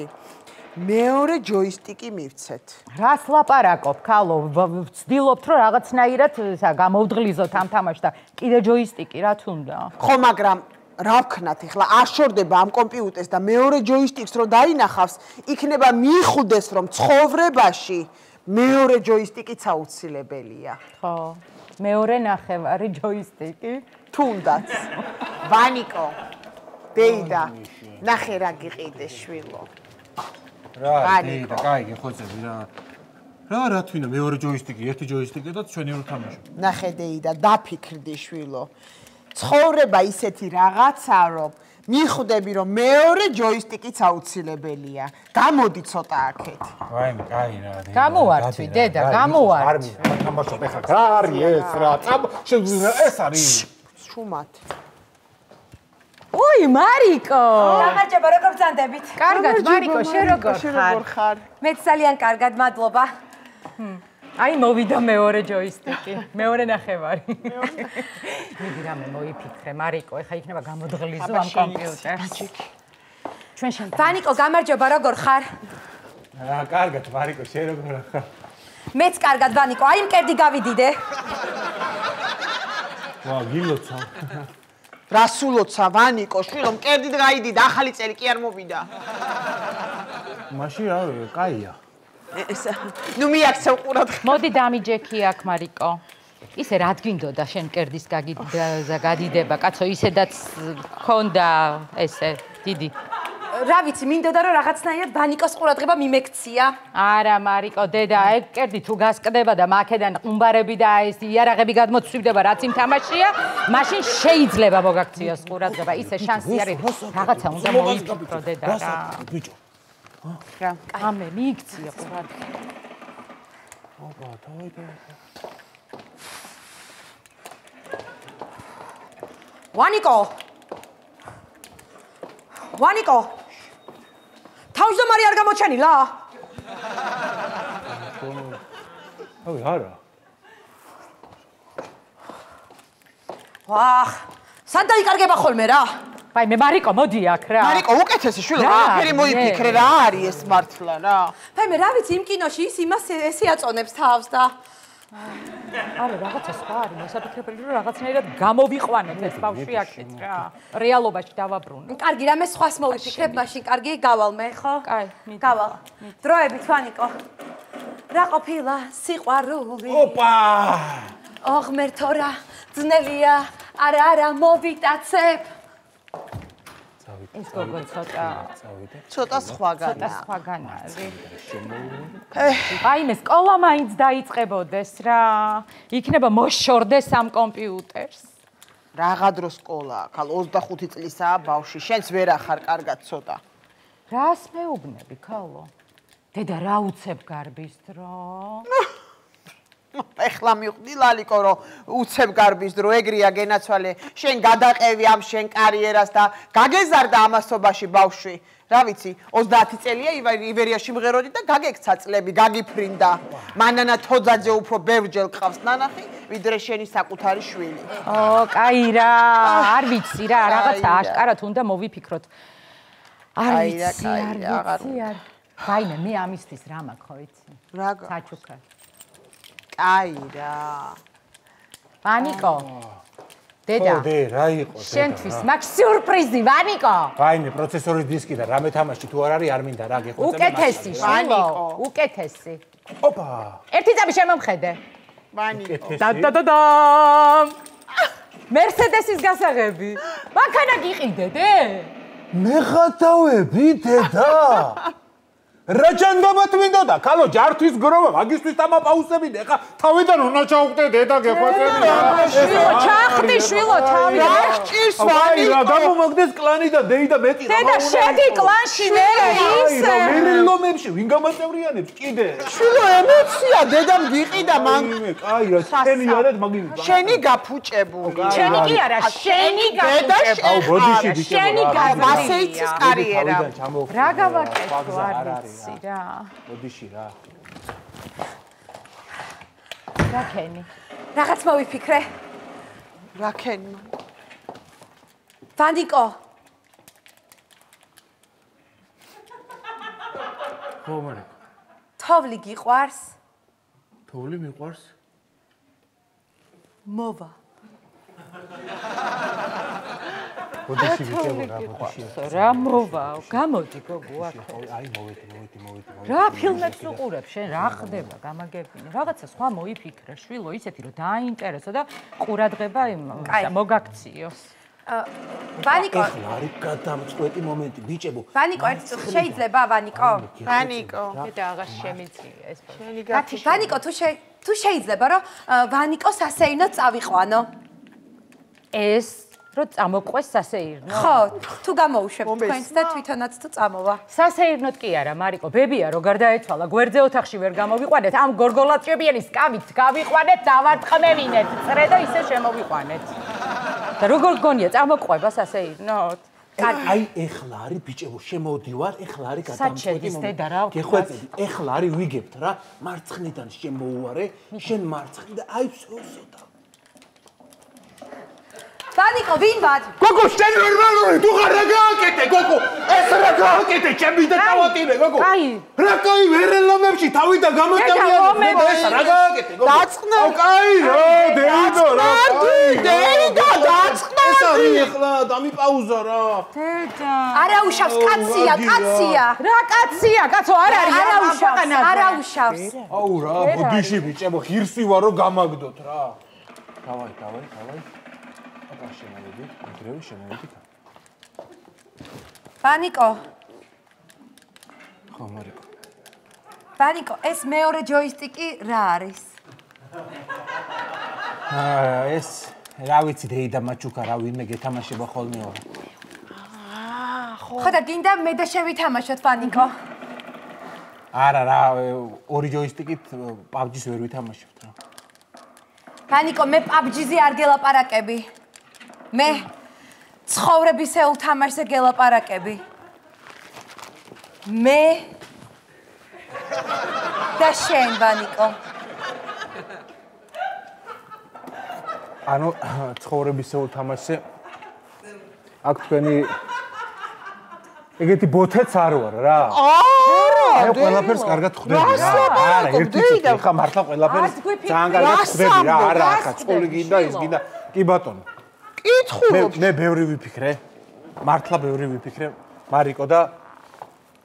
მეორე ჯოისტიკი მივცეთ რას ლაპარაკობ ქალო ვცდილობთ რომ რაღაცნაირად გამოვდღლიზოთ ამ თამაშს და კიდე ჯოისტიკი რა თუნდა ხო მაგრამ რა ვქნათ ეხლა აშორდება ამ კომპიუტერს და მეორე ჯოისტიკს რო დაინახავს იქნება მიხვდეს რომ ცხოვრებაში მეორე ჯოისტიკიც აუცილებელია ხო მეორე ნახევარი ჯოისტიკი თუნდაც ვანიკო დეიდა ნახე რა გიყიდეს შვილო რა დეიდა კაი გეხოცები რა რა თვითონ მეორე ჯოისტიკი, ერთი ჯოისტიკი და ჩვენი რო თამაშობ. ნახე დეიდა, დაფიქრდი შვილო. ცხოვრება ისეთი რაღაცა, რომ მიხვდები, რომ მეორე ჯოისტიკიც აუცილებელია. გამოდი ცოტა აქეთ. ვაიმე, კაი რა. გამოვართვი, დედა, გამოვართვი. არ თამაშობ ეხლა. რა არის ეს რა? ეს არის. შუმათ. ოი, მარიკო. გამარჯობა, როგორ ბრძანდებით? კარგად, მარიკო, შენ როგორ ხარ? მეც ძალიან კარგად, მადლობა. აი მოვიდა მეორე ჯოისტიკი, მეორე ნახევარი. მიდი რამე მოიფიქრე, მარიკო, ეხა იქნება გამოდღლიზო ამ კომპიუტერს. ჩვენ შენ ვანიკო, გამარჯობა, როგორ ხარ? რა, კარგად, მარიკო, შენ როგორ ხარ? მეც კარგად, ვანიკო, აი მკერდი გავიდიდე. ვა, გილოცა. რასულოცა, ვანიკო, შვილო, მკერდით გაიდიდა, ახალი წელი კი არ მოვიდა. მაშინ რა, კაია. ნუ მიაქცევ ყურადღებას. მოდი დამიჯექი აქ, მარიკო. ისე რა გინდოდა შენ მკერდის გადიდება, კაცო, ისედაც ქონდა ესე დიდი. რა ვიცი, მინდოდა რომ რაღაცნაირად ვანიკოს ყურადღება მიმექცია. არა, მარიკო, დედა, ეგ მკერდი თუ გასკდება და მაქედან ყუმბარები და ეს იარაღები გადმოცვივდება, რაც იმ თამაშია, მაშინ შეიძლება მოგაქციოს ყურადღება. ისე შანსი არის, რაღაცა უნდა მოიფიქრო, დედა რა. ბიჭო. რა, ამე მიიქცია ყურადღება. ოპა, დავიდე. ვანიკო! ვანიკო! თავმჯდომარე არ გამოჩენილა? აი, არა. ვახ, სად დაიკარგება ხოლმე რა? აი მე მარიკო, მოდი აქ რა. მარიკო, უკეთესი შვილო, ყველაფერი მოიფიქრე, რა არის ეს მართლა რა. მე რა ვიცი, იმ კინოში ის იმას ესე აწონებს თავს და არა, რაღაცა სხვა არის, მოსაფიქრებელი რომ რაღაცნაირად გამოვიყვანეთ ეს ბავშვი აქეთ რა. რეალობაში დავაბრუნე. კარგი, რამე სხვას მოვიფიქრებ, მაშინ კარგი გავალ მე, ხო? კაი, მიდი. გავალ. დროებით, ვანიკო. რა ყოფილა სიყვარული? ოპა! ოღ მერთო რა, ძნელია, არა, მოვიტაცებ. ის გოგო ცოტა ცოტა სხვაგანა. სხვაგან არის. აი მე სკოლა მაინც დაიწყებოდეს რა. იქნება მოშორდეს ამ კომპიუტერს. რაღა დრო სკოლა, ხალ 25 წლისაა ბავშვი, შენც ვერ ახარ კარგად ცოტა. რას მეუბნები, ქალო? დედა რა უცებ გარბის დრო? ეხლა მივხვდი ლალიკო, რომ უცებ გარბის დრო ეგრეა გენაცვალე, შენ გადაყევი ამ შენ კარიერას და გაგეზარდა ამასობაში ბავშვი. რა ვიცი, 30 წელია ივერიაში მღეროდი და გაგექცა წლები, გაგიფრინდა. მანანა თოძაძე უფრო ბევრჯერ ყავს ნანახი, ვიდრე შენი საკუთარი შვილი. ო, კაი რა, არ ვიცი რა, რაღაცა აშკარად უნდა მოვიფიქროთ. არ ვიცი, არ. ვაიმე, მე ამისთვის რა მაქვს, ხო იცი? რა? საჩუქარ. კაი რა. ვანიკო. დედა. ხო, დე, რა იყო? შენთვის მაქვს სიურპრიზი, ვანიკო. ვაიმე, პროცესორის დისკი და რამე თამაში თუ არ არის, არ მინდა რა გეხვეწები. უკეთესი, შვილო, უკეთესი. ოპა! ერთი წამი შემომხედე. ვანიკო. და. მერსედესის გასაღები. მანქანა გიყიდე, დე? მე ხატავები, დედა. რა ჯანდაბათ მინდოდა? ქალო, ჯართვის გროვა, მაგისტვის დამაპაუსებინე. ხა თავიდან უნდა ჩაუხდე დედა გეხვეწები რა. ჩახტი შვილო თავიდან. რა ჭირს ვანიკო? რა გამომაგდეს კლანი და დეი და მეტი რა. დედა შედი კლანში მე ისე. მერილომებში ვინ გამაწევრიანებს კიდე? შვილო ემოცია, დედამ გიყიდა მან. კაი რა, შენი არად მაგინი. შენი გაფუჭებული. შენი კი არა, შენი დედა აუ, ბოდიში ბიჭო. შენი მასეიცის კარიერა. რა გავაკეთო არ ვიცი რა. ბოდიში რა. რა ქენი? რაღაც მოვიფიქრე. რა ქენი? ვანიკო. ხო, მარიკო. თოვლი გიყვარს? თოვლი მიყვარს? მოვა. ბოდიში ბიჭო რა, ბოდიში. რა მოვაო, გამოდი გოგო აქ. აი, მოვედი. რა ფილმებს უყურებ შენ, რა ხდება, გამაგებინე. რაღაცა სხვა მოიფიქრე, შვილო, ისეთი რომ დააინტერესო და ყურადღება მოგაქციოს. ვანიკო ეხლა არის გადამწყვეტი მომენტი ბიჭებო ვანიკო შეიძლება ვანიკო და აღარ შემიძლია ეს ვანიკო თუ შეიძლება რომ ვანიკოს ასეირნო წავიყვანო ეს რომ წამოყვეს სასეირნო ხო თუ გამოუშვებ თქვენს და თვითონაც თუ წამოვა სასეირნოდ კი არა მარიკო ბებია რო გარდაეცვალა გვერდზე ოთახში ვერ გამოვიყვანეთ ამ გორგოლაჭებიანი სკამით გავიყვანეთ დავარტყმევინეთ წრე და ისე შემოვიყვანეთ და როგორ გონია წამოყვება სასეირნოდ აი ეხლა არის ბიჭებო შემოვდივარ ეხლა არის გადამწყვეტი მომენტი გეხვეწები ეხლა არის ვიგებთ რა მარცხნიდან შემოუარე შენ მარცხნიდან აი ვსოთა ვანიკო ვინ ვარ გოგო შენ ნორმალური თუ ხარ რა გააკეთე გოგო ეს რა გააკეთე ჩემი და დავატირე გოგო რა კაი ვერელამებში თავი და გამოტანია ეს რა გააკეთე გოგო დაწყნა კაი რა დეიდო რა დეიდო დაწყნა ეს არის ეხლა დამიპაუზა რა დედა არა უშავს კაცია რა კაცია კაცო არ არის არა უშავს აუ რა ბოდიში ბიჭებო ღირსი ვარო გამაგდოთ რა დავაი შემოვიდით. ვანიკო. ხო, მარიკო. ვანიკო, ეს მეორე ჯოისტიკი რა არის? ეს რა ვიცი დეიდა მაჩუკა რა ვინმე გეთამაშება ხოლმეო. ხო და გინდა მე და შევითამაშოთ ვანიკო. არა რა ორი ჯოისტიკით PUBG-ს ვერ ვითამაშებთ რა. ვანიკო მე PUBG-ზე არ გელაპარაკები. მე ცხოვრებისეულ თამაშზე გელაპარაკები. მე და შენ ვანიკო. ანუ ცხოვრებისეულ თამაშზე აქ თქვენი ეგეთი ბოთეც არ ვარ რა. აი ყველაფერს კარგად ხვდები რა. არა ერთი წუთი ხა მართლა ყველაფერს ძალიან კარგად ხვდები რა. არა ხა წული გინდა ის გინდა. კი ბატონო. კითხულობ. მე ბევრი ვიფიქრე. მართლა ბევრი ვიფიქრე. მარიკო და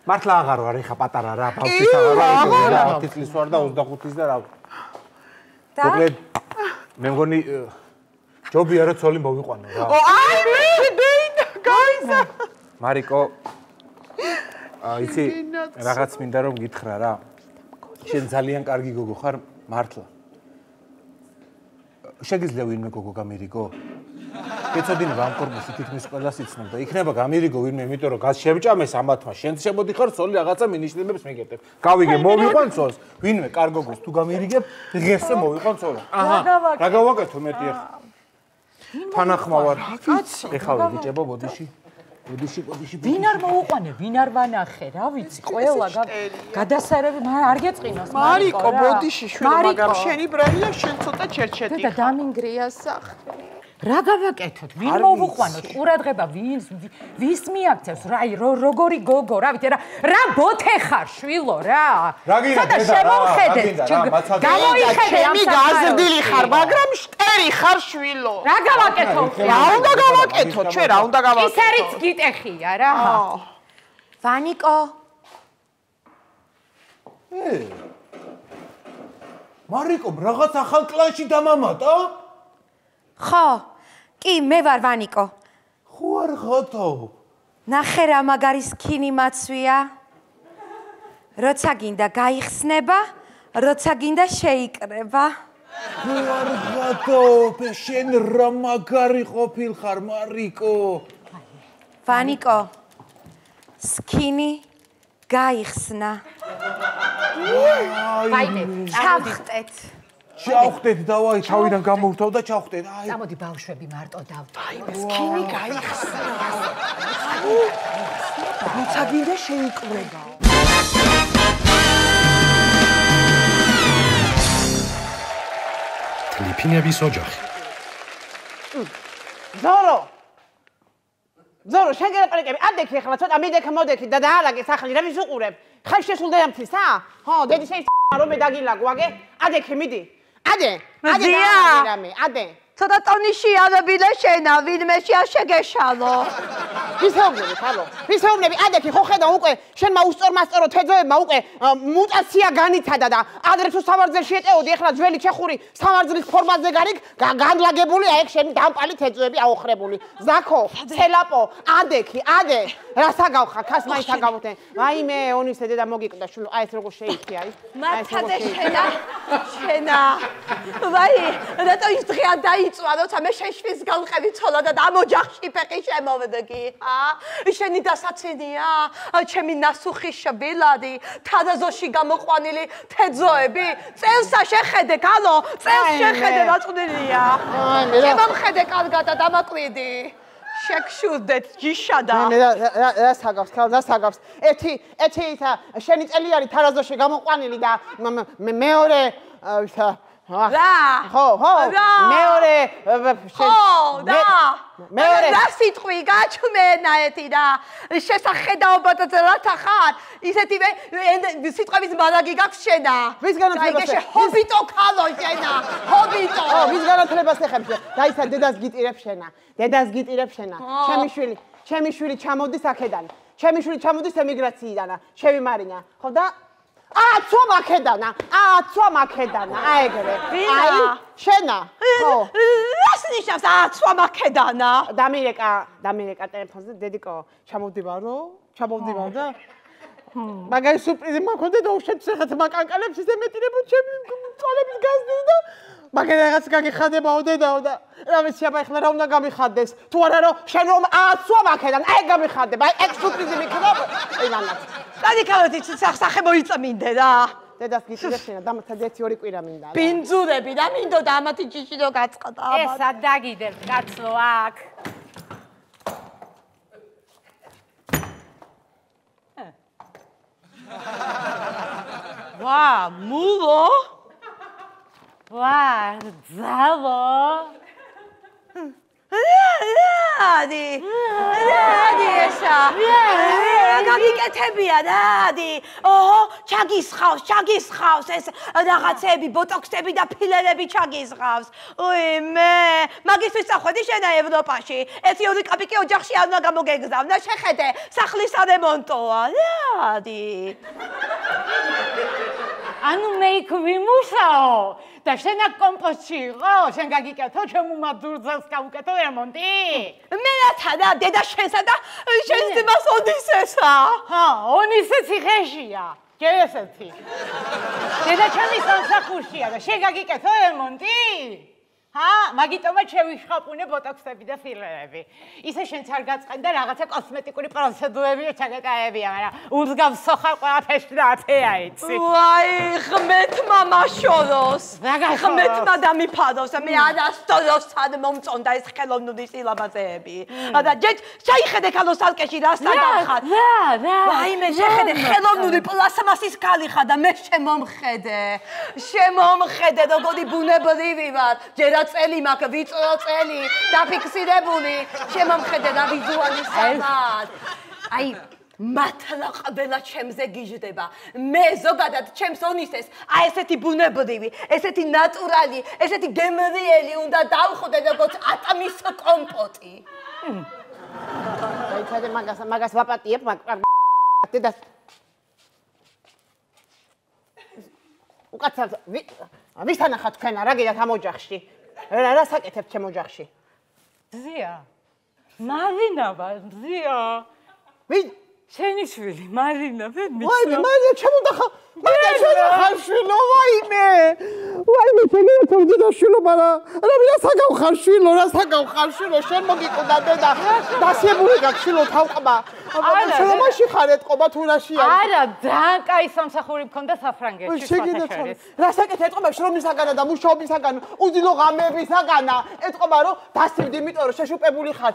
მართლა აღარ ვარ ხა პატარა რა. ბავშვის აღარ ვარ. 10 წლის ვარ და 25-ის და რა. და მე მგონი ჯობია რომ ცოლი მოვიყვანო რა. აი მე დეიდა გაიზა. მარიკო იცი რაღაც მინდა რომ გითხრა რა. შენ ძალიან კარგი გოგო ხარ მართლა. შეგიძლია ვინმე გოგო გამირიგო? გეცოდინე ვამკორმოსი თითქმის ყველას იცნობ და იქნება გამირიგო ვინმე, იმიტომ რომ გასშევჭამეს ამათმა. შენ შემოდიხარ ცოლი რაღაცა მინიშნებებს მიგეთებ. გავიგე მოვიყვან ცოლს. ვინმე კარგოგოს თუ გამირიგებ, ღირსზე მოვიყვან ცოლს. აჰა. რა გავაკეთო მეტი ახლა? თანახმავარ. ეხლა ვიჭებო ბოდიში. ბოდიში. ვინ არ მოუყვანე, ვინ არ ვანახე, რა ვიცი, ყველა გადასარევი არ გეწყინოს მარიკო ბოდიში შვილი, მაგრამ შენი ბრალია შენ ცოტა ჩერჩეთი. და დამინგრია სახლი. რა გავაკეთოთ? ვინ მოვუყვანოთ? ყურადღება ვის მიაქცევს? როგორი გოგო, რა ვიცი, რა ბოთე ხარ შვილო რა. ცოტა შემოხედეთ. გამოიხედე ამ ჩემი გაზრდილი ხარ, მაგრამ შტერი ხარ შვილო. რა გავაკეთო? რა უნდა გავაკეთოთ? ჩვენ რა უნდა გავაკეთოთ? ის არის გიტეხია რა. ვანიკო. მარიკო, რაღაც ახალ კლანში დამამატა? ხო. კი, მე ვარ ვანიკო. ხო არ ხათო. ნახე რა მაგარი სკინი მაცვია. როცა გინდა გაიხსნება, როცა გინდა შეიკრება. ხო არ ხათო, შენ რა მაგარი ყოფილ ხარ მარიკო. ვანიკო. სკინი გაიხსნა. ვაიმე, ჩავხტეთ. ჩავხტეთ დავაი, თავიდან გამოვთავ და ჩავხტეთ. აი. წამოდი ბავშვები მარტო დავთვალე. სკინი გაიხსნა. როცა გინდა შეიკრება. ლიფინების ოჯახი. ზორო, შენ გელაპარაკები, ადექი ახლა ცოტა მიდექ მოდექი და დაალაგე სახლი, რა ვიზუყურებ? ხარ შესულდა ამთისა? ხო, დედი შენ რომ მე დაგილაგო, აგე? ადექი მიდი. ადე. ცოტა ტონიში არაბილე შენა, ვინმე შეაშეგეშალო. ვისეუბნები, ხალო? ვისეუბნები, ადექი ხო ხედა უკვე შენმა უსწორმასწორო თეძოებმა უკვე მუტაცია განიცადა და ადრე თუ სამარძელში ეტეოდი, ეხლა ძველი ჩეხური სამარძლის ფორმაზე გარიგ განლაგებული, აი ეგ შენი დამპალი თეძოები აოხრებული. ზაქო, ცელაპო, ადექი, რას აგავხარ, ხას მაინც აგავთენ. ვაიმე, ონისე დედა მოგიკვდა შულო, აი ეს როგორ შეიქი არის. მართადე შენა. ვაი, რატო ის დღე არ დაიწვა, როცა მე შეშვის განყევი ცოლა და ამ ოჯახში ფეხი შემოვედი. შენი დასაცინია, ჩემი ნასუხი შბილადი, თადაზოში გამოყვანილი თეძოები, წელსა შეხედე, გალო, წელს შეხედე, რაწყვდილია. შემომხედე კარგად და დამაკვიდი. შეგშურდეთ ჯიშადა. რას აგავს, რას აგავს? ერთი შენი წელი არის თარაზოში გამოყვანილი და მეორე ხო, მეორე მეორე რა სიტყვი გაჩვენა ეთი და შესახედაობათა რათა ხარ ისეთივე სიტყვების მარაგი გაქვს შენა ვის განათლებას ჰობიტო ქალო შენა ჰობიტო ვის განათლებას ეხებს დაისა დედას გიტირებ შენა ჩემი შვილი ჩამოდის აქედან ჩემი შვილი ჩამოდის ემიგრაციიდან შევიმარინა ხო და აცვა მაქედანა აი ეგრე აი შენა ხო რას ნიშნავს აცვა მაქედანა დამირეკა ტელეფონზე დედიკო ჩამოვდივარ და მაგარი სურპრიზი მაქონდა და უშენ შეხეთ მაკანკალებს ისე მეტირებო ჩემი წოლების გაზდის და მაგარი რაღაც გაგიხადებაო დედაო და რა ვიცი აბა ეხლა რა უნდა გამიხადდეს თუ არა რომ შენ რომ აცვა მაქედან აი გამიხადებ აი ეგ სურპრიზი მიქნებ იმანაც რადიკალოთი სახე მოიწმინდე რა დედას გიტირებ შენა დამთად 1-2 კვირა მინდა ბინძურები და მინდოდა ამათი ჯიში რო გაწყდა ეს არ დაგიდებ კაცო აქ ვა მულო ვა ძალო რადი ესა გაგიკეთებია რადი ოჰო ჩაგისხავს ეს რაღაცები ბოტოქსები და ფილერები ჩაგისხავს უიმე მაგისთვის წახვედი შენა ევროპაში 1-2 კაპიკი ოჯახში არ უნდა გამოგეგზავნა შეხედე სახლის არემონტოა რადი ანუ მე იქ ვიმუშაო და შენ აქ კომპოსტში იყო შენ გაგიკეთო ჩემ უმადურძელს გავუკეთო რემონტი მე რათა და დედა შენსა და შენს დებას ონისესა ჰა ონისე ციხეშია გესეთი დედა ჩემი სამსახურშია და შენ გაგიკეთო რემონტი ჰა მაგიტომაც შევიშხაპუნე ბოტოქსები და ფილერები ისე შენც არ გაწყენ და რაღაცა კოსმეტიკური პროცედურები ჩაგეტაებია მაგრამ უძგავსო ხარ ყველაფერში და ათეა იცი ვაი ღმერთმა მაშოროს ღმერთმა დამიფადოს მე არასდროს თან მომწონდა ეს ხელოვნური სილამაზეები და ჯეჯ შეიხედე ქალოს ალკეში რასთან დავხარ რა ვაი მე შეხედე ხელოვნური პლასმასის ქალი ხარ და მე შემომხედე როგორი ბუნებრივი ვარ ჯერა წელი მაგ ვიწრო წელი დაფიქსირებული შემომხედე და ვიზუალიზებად აი მართლა ყველა ჩემზე გიჟდება მე ზოგადად ჩემს ონისეს აი ესეთი ბუნებრივი ესეთი ნატურალი ესეთი გემრიელი უნდა დავხვდე როგორც ატამის კომპოტი დაიცადე მაგას ვაპატიებ დედას უკაცრავ ვისთან ახლა თქვენ რა გიდათ ამ ოჯახში რა საკეთებ ჩემ ოჯახში ზია მარინა ზია ვინ შენი შვილი მარინა ვერ ვაიმე მარია ჩემუდახა შვილო ვაიმე შენი და შვილო მარა რა საგავხარ შვილო შენ მოგიკვდა დედა დასიებული გაქვს შვილო თავყბა შრომაში ხარ ეთყობა თუ რაში არის არა ძალიან კაი სამსახური მქონდა საფრანგეთში შეგინდა რასაკეთე ეთყობა შრომისაგანა და მუშაობისაგან უძილო ღამეებისაგანა ეთყობა რომ დასივდი იმიტომ რომ შეშუპებული ხარ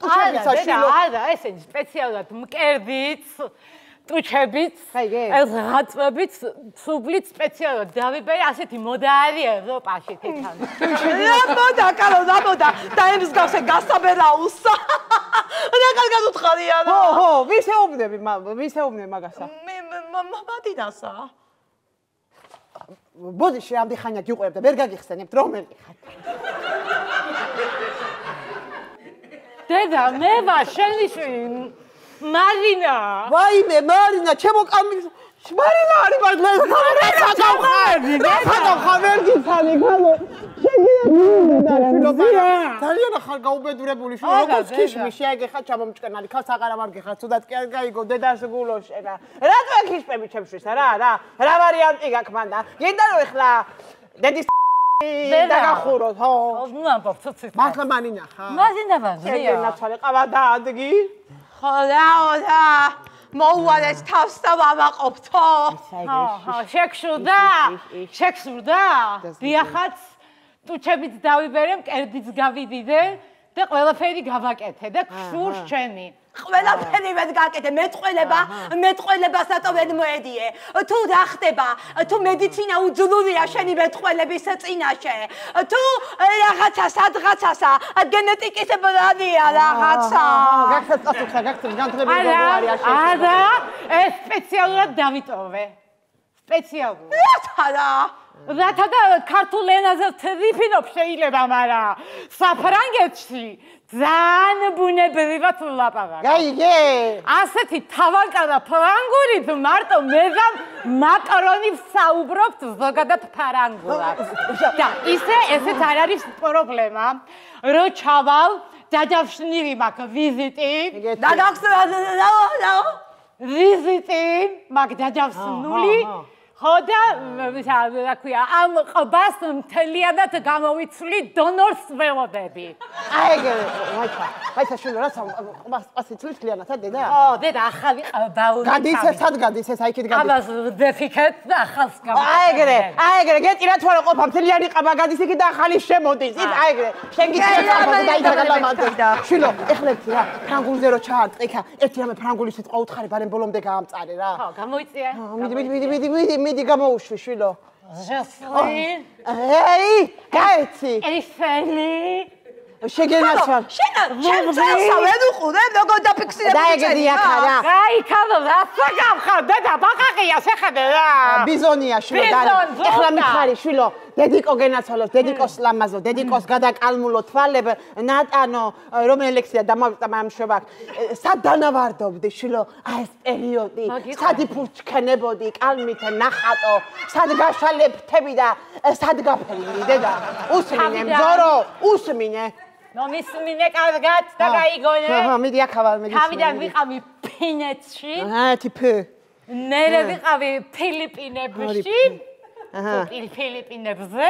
ტუჩებისა შვილო არა ესენი სპეციალურად მკერდიც ტუჩებიც ეს ღაწვებით სუბლით სპეციალურად დავიბერე ასეთი მოდა არის ევროპაში თვითონ რა მოდა და ემსგავსე გასაბერაულს რა კარგად უთხარია რა ხო ვისეუბნები მაგასა მე მამადინასა ბოდიში ამდენ ხანია გიყვებ და ვერ გაგიხსენებთ რომელი ხარ დედა, მე ვარ შენი შვილი. მარინა. ვაიმე, მარინა, ჩემო კამი მარინა არის მაგრამ მე ძალიან ახალ გაუბედურებული შუა როგორც ქიშმი შეაგეხა ჩამომჭკნალი ქალს აღარ ამარგეხა თუდად კი არ გაიგო დედას გულოშენა რატო ქიშმები ჩემშვის რა ვარიანტი გაქვს მანდა გინდა რომ ეხლა დედის დაგახუროთ ხო ნუ ამბობ ცუცით მართლა მარინა ხა მარინა ვაზია ნაცვალე ყავა დაადგი ხო და მოუვალეს თავს და ვამაყოფთო. შექსურდა? დიახაც, ტუჩებით დავიბერე, მკერდიც გავიდიდე და ყველაფერი გავაკეთე და გსურს ჩემი. ყველაფერი ვერ გაკეთე, მეტყველება სატო ვერ მოედიე. თუ რა ხდება? თუ მედიცინა უძლურია შენი მეტყველების წინაშე. თუ რაღაცა სადღაცასა, გენეტიკის ბრალია რაღაცა. გაგცეთ განთლებული გოგოარი არ შეეძლება. ეს სპეციალურად დავიტოვე. სპეციალურად. რათა და ქართულ ენაზე ვთვითინობ შეიძლება, მაგრამ საფრანგეთში ძალიან ბუნებრივად ვლაპარაკობ. გაიგე? ასეთი თავანკარა ფრანგულით მარტო მეზამ მაკარონი ვსაუბრობთ ზოგადად ფრანგულად. და ესეც არ არის პრობლემა, რომ ჩავალ დაჯავშნილი მაქვს ვიზიტი. ვიზიტი მაქვს დაჯავშნული. ხო და რა ქვია, ამ ყბას მთლიანად გამოვიცვლი დონორს ველოდები. აი შვილო რა ყბას იცვლის მთლიანად დედა? ხო, დედა ახალი ყბა უნდა. გადის სად გადის ეს აიქით გადის? ყბას ვდეფიქეთ და ახალს გამოვიცვლი. აი ეგრე, გეტირა თუ არა ყოფა მთლიანი ყბა გადის იქ და ახალი შემოდის. აი ეგრე, შენ გიწევს და შვილო, ეხლა რა, ფრანგულზე რო ჩაარტყიქა, ერთი რამე ფრანგული სიტყვა უთხარი, ბარემ ბოლომდე გაამწარე რა. ხო, გამოიწია. მიდი გამოუშვი შვილო. ჟესლინ. გაიცი. ელიფელი. შეგენაცვალ. შენ წელსა ვერ უყურე, როგორ დაფიქსირებული და ეგრეა ხარა. გაიქალო, რაცა გავხარ, დედა, ბაყაყია, შეხედე რა. ბიზონია შვილო, ეხლა მითხარი შვილო, დედიკო გენაცვალოს, დედიკოს ლამაზო, დედიკოს გადაკალმულო თვალებ, ნატანო, რომელი ლექსია დამავიწყდა მამშვებაქ. სად დანავარდობდი შვილო, აი ეს პერიოდი, სად იფურჩქენებოდი, კალმით ნახატო, სად გაშალეფთები და სად გაფრინდი, დედა. usmine, მძორო, usmine. მომისმინე კარგად და გაიგონე. მიდი ახავალ, მიდი. თავიდან ვიყავი ფინეთში. თიფი. მერე ვიყავი ფილიპინებში. ფილიპინებზე.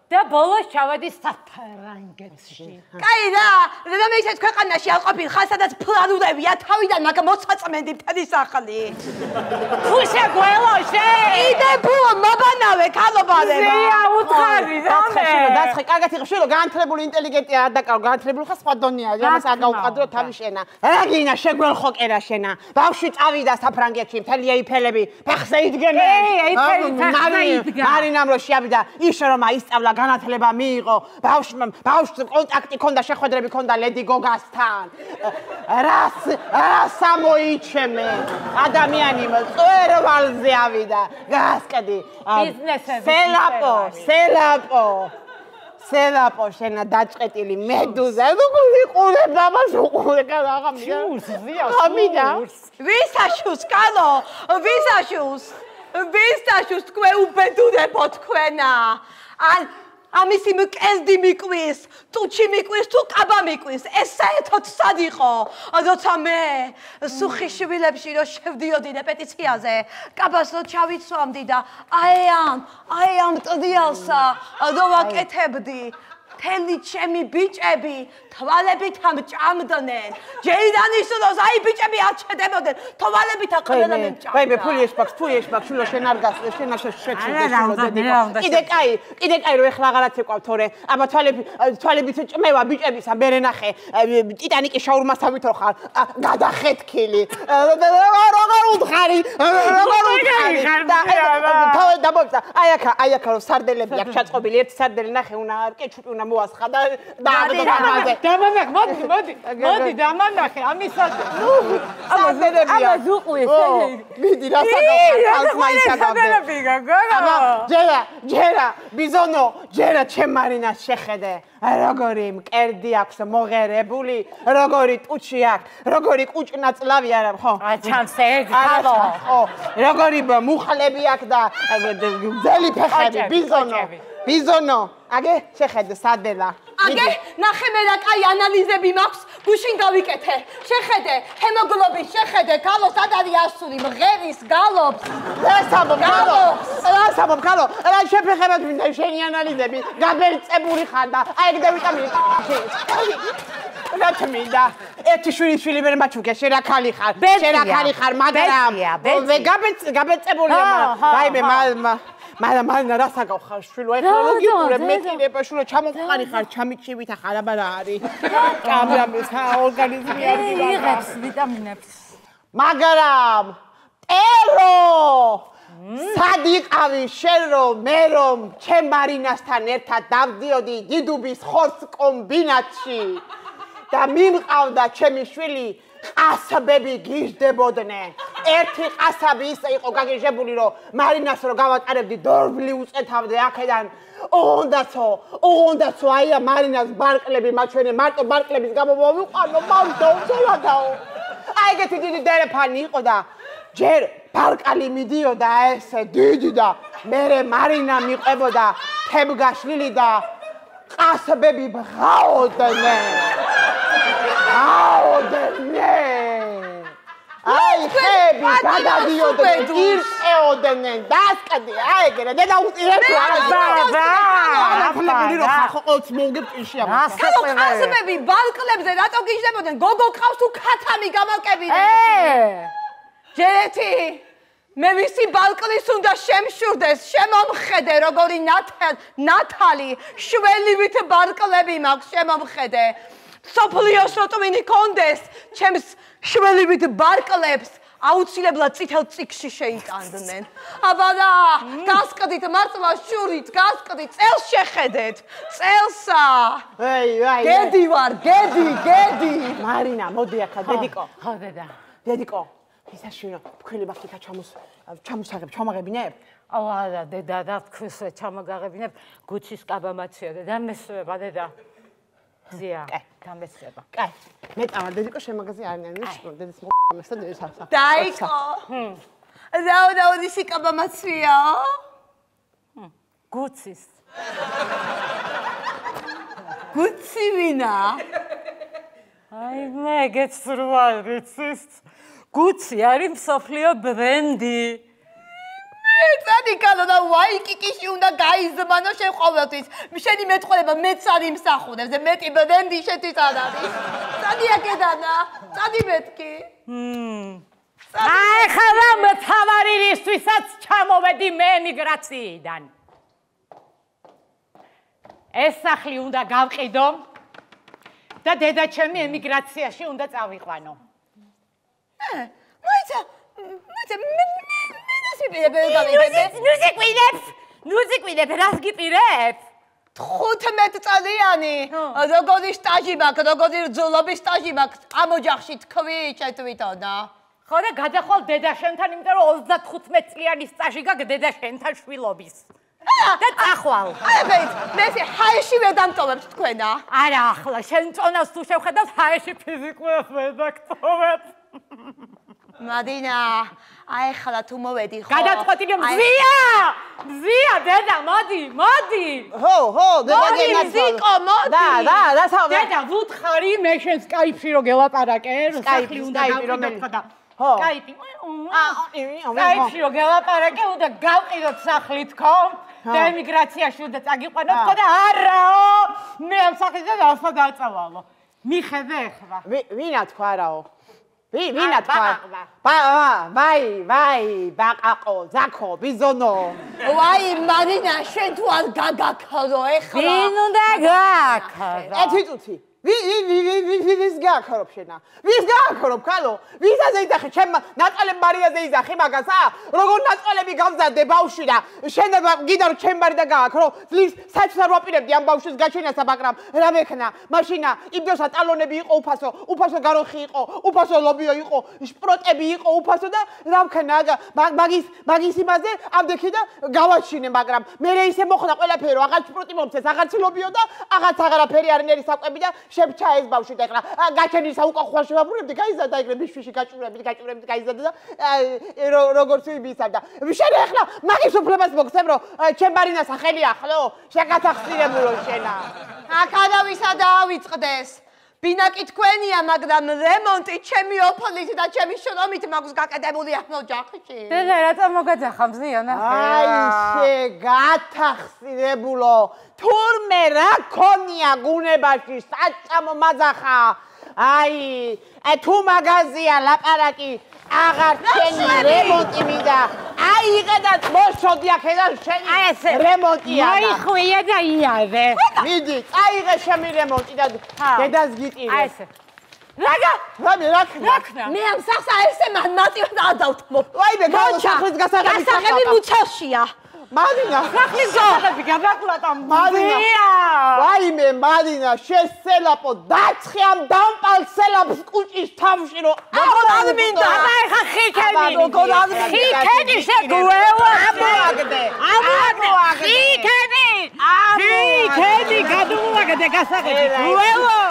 და ბოლოს ჩავედი საფრანგეთში. კაი რა, და მე ისეთ ქვეყანაში არ ყოფილ, ხან სადაც ფლანურებია, თავიდან მაგ მოცაწმენდი მთელი სახლი. ფუშე გველოშე. იდე ბულო მაბანავე ქალობარება. ზია უთხარი რამე. დაცხე, კარგად იღებ შვილო, განათლებული ინტელიგენტია არ დაკარო, განათლებული ხარ სხვა დონეა, ამას არ გაუყადრო თავი შენა. რა გინა შეგველხო კერა შენა. ბავშვი წავიდა საფრანგეთში, მთელი ეიფელები ფეხზე იდგნენ. მარინამ რო შეავიდა, ის რომ აისწავლა განათლება მიიღო, ბავშვს კონტაქტი ქონდა, შეხვედრები ქონდა ლედი გოგასთან. რას ამოიჩემე? ადამიანი მწვერვალზე ავიდა. გასკდი. სელაპო შენა დაჭყეტილი მედუზა. უყურე ბაბას უყურე რაღაცა. ამიდა. ვისაშუს კალო, ვისაშუს თქვენ უბედურებო თქვენა. ამისი მკერდი მიკვრის, ტუჩი მიკვრის, თუ ყაბა მიკვრის, ეს საერთოდ სად იყო? როცა მე სუხიშვილებში რო შევდიოდი რეპეტიციაზე, ყაბას რო ჩავიცვამდი და აი ამ ტდიალსა რო ვაკეთებდი, მთელი ჩემი ბიჭები თვალებით ამჭამდნენ. ჯეიდანის დროს აი ბიჭები არ ჩედებოდნენ, თვალებით აყრენა მემჭამდა. ვაიმე, ფული ეშბაქს, შვილო შენ არ გას, შენ არ შეჩვიდე. კიდე კაი რო ეხლა აღარაც ეკვავ თორე. აბა თვალებით ჭმევა ბიჭებისა, მერე ნახე, ტიტანიკის შაურმასავითო ხარ, გადახეთქილი. როგორ უთხარი? და მომცა, აი აქა რო სარდელები აქვს ჩაწყობილი, ერთი სარდელი ნახე, უნდა კეჩუპი უნდა ჩამოასხა და დააგდო დამანახე, მოდი, დამანახე, ამისად. ამას უყვი, მიდი, რა საგავხარ, ჯერა, ბიზონო, ჯერა ჩემ მარინას შეხედე. როგორი მკერდი აქვს მოღერებული, როგორი ტუჩი აქვს, როგორი კუჭნაწლავი არა, ხო? ჩანს ეგ, ხალო. ხო, როგორი მუხლები აქვს და ძელი ფეხები, ბიზონო, აგე შეხედე სადელა. აგე, ნახე მე რა კაი ანალიზები მაქვს, გუშინ გავიკეთე. შეხედე, ჰემოგლობინი, შეხედე, გალოს სად არის ასული, მღერის, გალობს. რასაბობ, გალო, რა შეფეხებად მინდა შენი ანალიზები, გაბერწებული ხარ და აი ეგ და ვიტამინი. რა თმინდა? ერთი შვილი მე მაჩუქე, შენ რა ხალი ხარ, მაგრამ გაბერწებულია, რაიმე მაგრამ რა საგავხარ შვილო, ეხლა ლოგიკურე მეტილება შვილო, ჩამოყარი ხარ, ჩამიჩივით ახლა აბა რა არის? კამრამის ორგანიზმი არ იღებს ვიტამინებს. მაგრამ პერო სად იყავი შენ რომ მე რომ ჩემ მარინასთან ერთად დავდიოდი დიდუბის ხორცს კომბინატში და მიმყავდა ჩემი შვილი ყასაბები გიждდებოდნენ. ერთი ყასაბი ის იყო გაგიჟებული რომ მარინას რო გავატარებდი დორბლი უწეთავდე აქედან. ოღონდაცო აი მარინას ბარკლები მაჩვენე მარტო ბარკლების გამო მოვიყვანო მამდაო. აი ეგეთი დიდი დერეფანი იყო და ჯერ ბარკალი მიდიოდა ესე დიდი და მერე მარინა მიყვებოდა თებგაშლილი და ყასაბები ბღაოდნენ. აი ხები გადადიოდნენ, ირწეოდნენ, დასკდი, აი ეგრე, დედა უწირებს ყასაბები ბალკლებზე რატო გიждდებოდნენ? გოგო ყავს თუ ქათამი გამაკებინე? ჯერეთი მე ვისი ბალკნის უნდა შემშურდეს, შემომხედე როგორი ნათალი შველივით ბალკლები მაქვს შემომხედე. სოფლიოს როტვინი კონდეს, ჩემს შველივით ბარკლებს აუცილებლად წითელ წიგში შეიტანდნენ. აბა და გასკდით მართლა შურით, გასკდით, წელს შეხედეთ, წელსა. გედი ვარ, გედი. მარინა, მოდი ახლა, დედიკო. ხო, დედა. დედიკო, ისაშინო, თქვენი ბახტიკა ჩამოსაღებ, ჩამაღებინებ? ალა, დედა, და თქვენს ჩამოგაღებინებ, გუჩის კაბამაცია, დედა, მესვება, დედა. ზია, გამეცება. კაი. მე წავალ დედიკო შენ მაგაზე არ ნიშნულ, დედის მოგამეს და დედის ასა. დაიკო. რაოდაოდი კაბამაციაო? გუცის. გუცი ვინა? აი მე გეცრვა ვიცის. გუცი არის მსოფლიო ბრენდი. წადიკალო და ვაიკიკიში უნდა გაიზმანო შენ ყოველთვის. შენი მეტყველება მეც არ იმსახურებს და მეტი ბრენდი შენთვის არ არის. წადი აქედანა, წადი მეთქი. აი ხლა მთავარი რისთვისაც ჩამოვედი მე ემიგრაციიდან. ეს სახლი უნდა გავყიდო და დედაჩემი ემიგრაციაში უნდა წავიყვანო. მოიცა ნუზიკვინებ, რას გიპირებ? 15 წლიანი. როგორი სტაჟი მაქვს, როგორი რძოლობის სტაჟი მაქვს, ამ ოჯახში თქვი შეთვითონა. ხო და გადახვალ დედა შენთან, იმიტომ რომ 35 წლიანი სტაჟი გაქვს დედა შენთან შვილობის. და წახვალ. მე ჰაეში ვერ დამტოვებ თქვენა. არა, ახლა შენ წონას თუ შევხედავ ჰაეში ფიზიკურად ვერ დაგტოვებ. მადინა, აი ხლა თუ მოვედი ხო? გადაწყვეტილი მზია, დედა, მოდი. ხო, დედა გენაცვალ. ზიკო, მოდი. და, საუბარ. დედა, ვუთხარი, მე შენ სკაიპში რო გელაპარაკე, სახლი უნდა გავყიდოთ და. ხო. სკაიპი. სკაიპში რო გელაპარაკე, უნდა გავყიდოთ სახლი თქო. და ემიგრაციაში უნდა წაგიყვანო თქო და არაო, მე ამ სახლიდან დავსვა დაწავალო. მიხედე ახლა. ვინა თქვა რაო? ვინა თქვა? ვაი, ბაყაყო, ზაქო, ბიზონო. ვაი, მარინა, შენ თუ არ გაგაქრო ეხლა. ვინ უნდა გაქრო? ერთი წუთი. ვის გააქრობ შენა? ვის გააქრობ ხალო? ვისაზე იძახი? ჩემ ნატყალებ მარიაზე იძახი მაგასა? როგორ ნატყალები გავზადე ბავშვი და შენ გიდა რომ ჩემ ბარი და გააქრო? ძლივს საჩს არ ვაპირებდი ამ ბავშვის გაჩენასა, მაგრამ რა მექნა? მაშინა იმდროსა ტალონები იყო უფასო გაროხი იყო, უფასო ლობიო იყო, შპროტები იყო უფასო და რა ვქნა მაგის იმაზე ამდექი და გავაჩინე, მაგრამ მე ისე მოხდა ყველაფერი რომ აღარ შპროტი მომცეს, აღარც ლობიო და აღარც აღარაფერი არ ნერი საკვები და შეფჩა ეს ბავშვი და ეხლა გაჩენისა უკვე ხوار შევაბურებდი, გაიზარდა ეგრე ბიშვიში გაჭურებით გაიზარდა და როგორც ვიბისა და შენ ეხლა მაგის უფლებას მოგცემ რომ ჩემ ბარინას სახელი ახლო შეგათახსირებულო შენა აკადავისა და ავიწყდეს ბინაკი თქვენია, მაგრამ რემონტი ჩემი ოფლით და ჩემი შრომით მაქვს გაკეთებული ამ ოჯახში. დედა, რატო მოგაძახა მზიანა? აი, შეგათახსირებულო. თურმე რა ქონია გუნებაში საწამო მაძახა. აი, თუ მაგაზია ლაპარაკი აღარ შენი რემონტი მინდა. აი, იყედაც მოსოდი აქედან შენი რემონტია. მაიხვია და იარე. მიდი, წაიღე შემი რემონტი და დედას გიტირე. აი ესე. რაკნა? მე ამ სახსა ესე მატივად არ დავთმო. ვაიმე, სახლის გასაღები მუცელშია. Marina, ვაიმე მარინა შესელაპო დაცხიამ დამპალ სელაპს კუჭის თავში რომ როგორ არ მინდა ეხა ხიქენი როგორ არ მინდა ხიქენი შეგუევა ამოაგდე ხიქენი გადმოაგდე გასაღები გუევა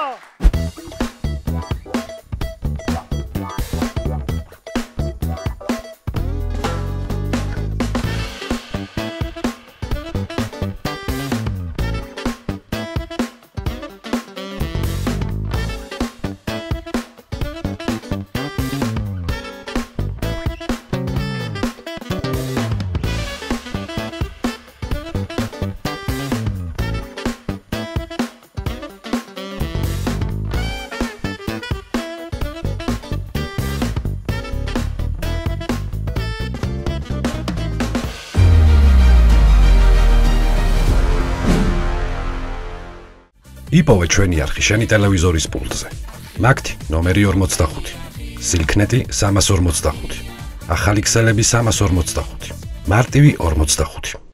იპოვე ჩვენი არხი შენი ტელევიზორის პულტზე. მაგთი ნომერი 45. სილქნეტი 345. ახალი ქსელები 345. მარტივი 45.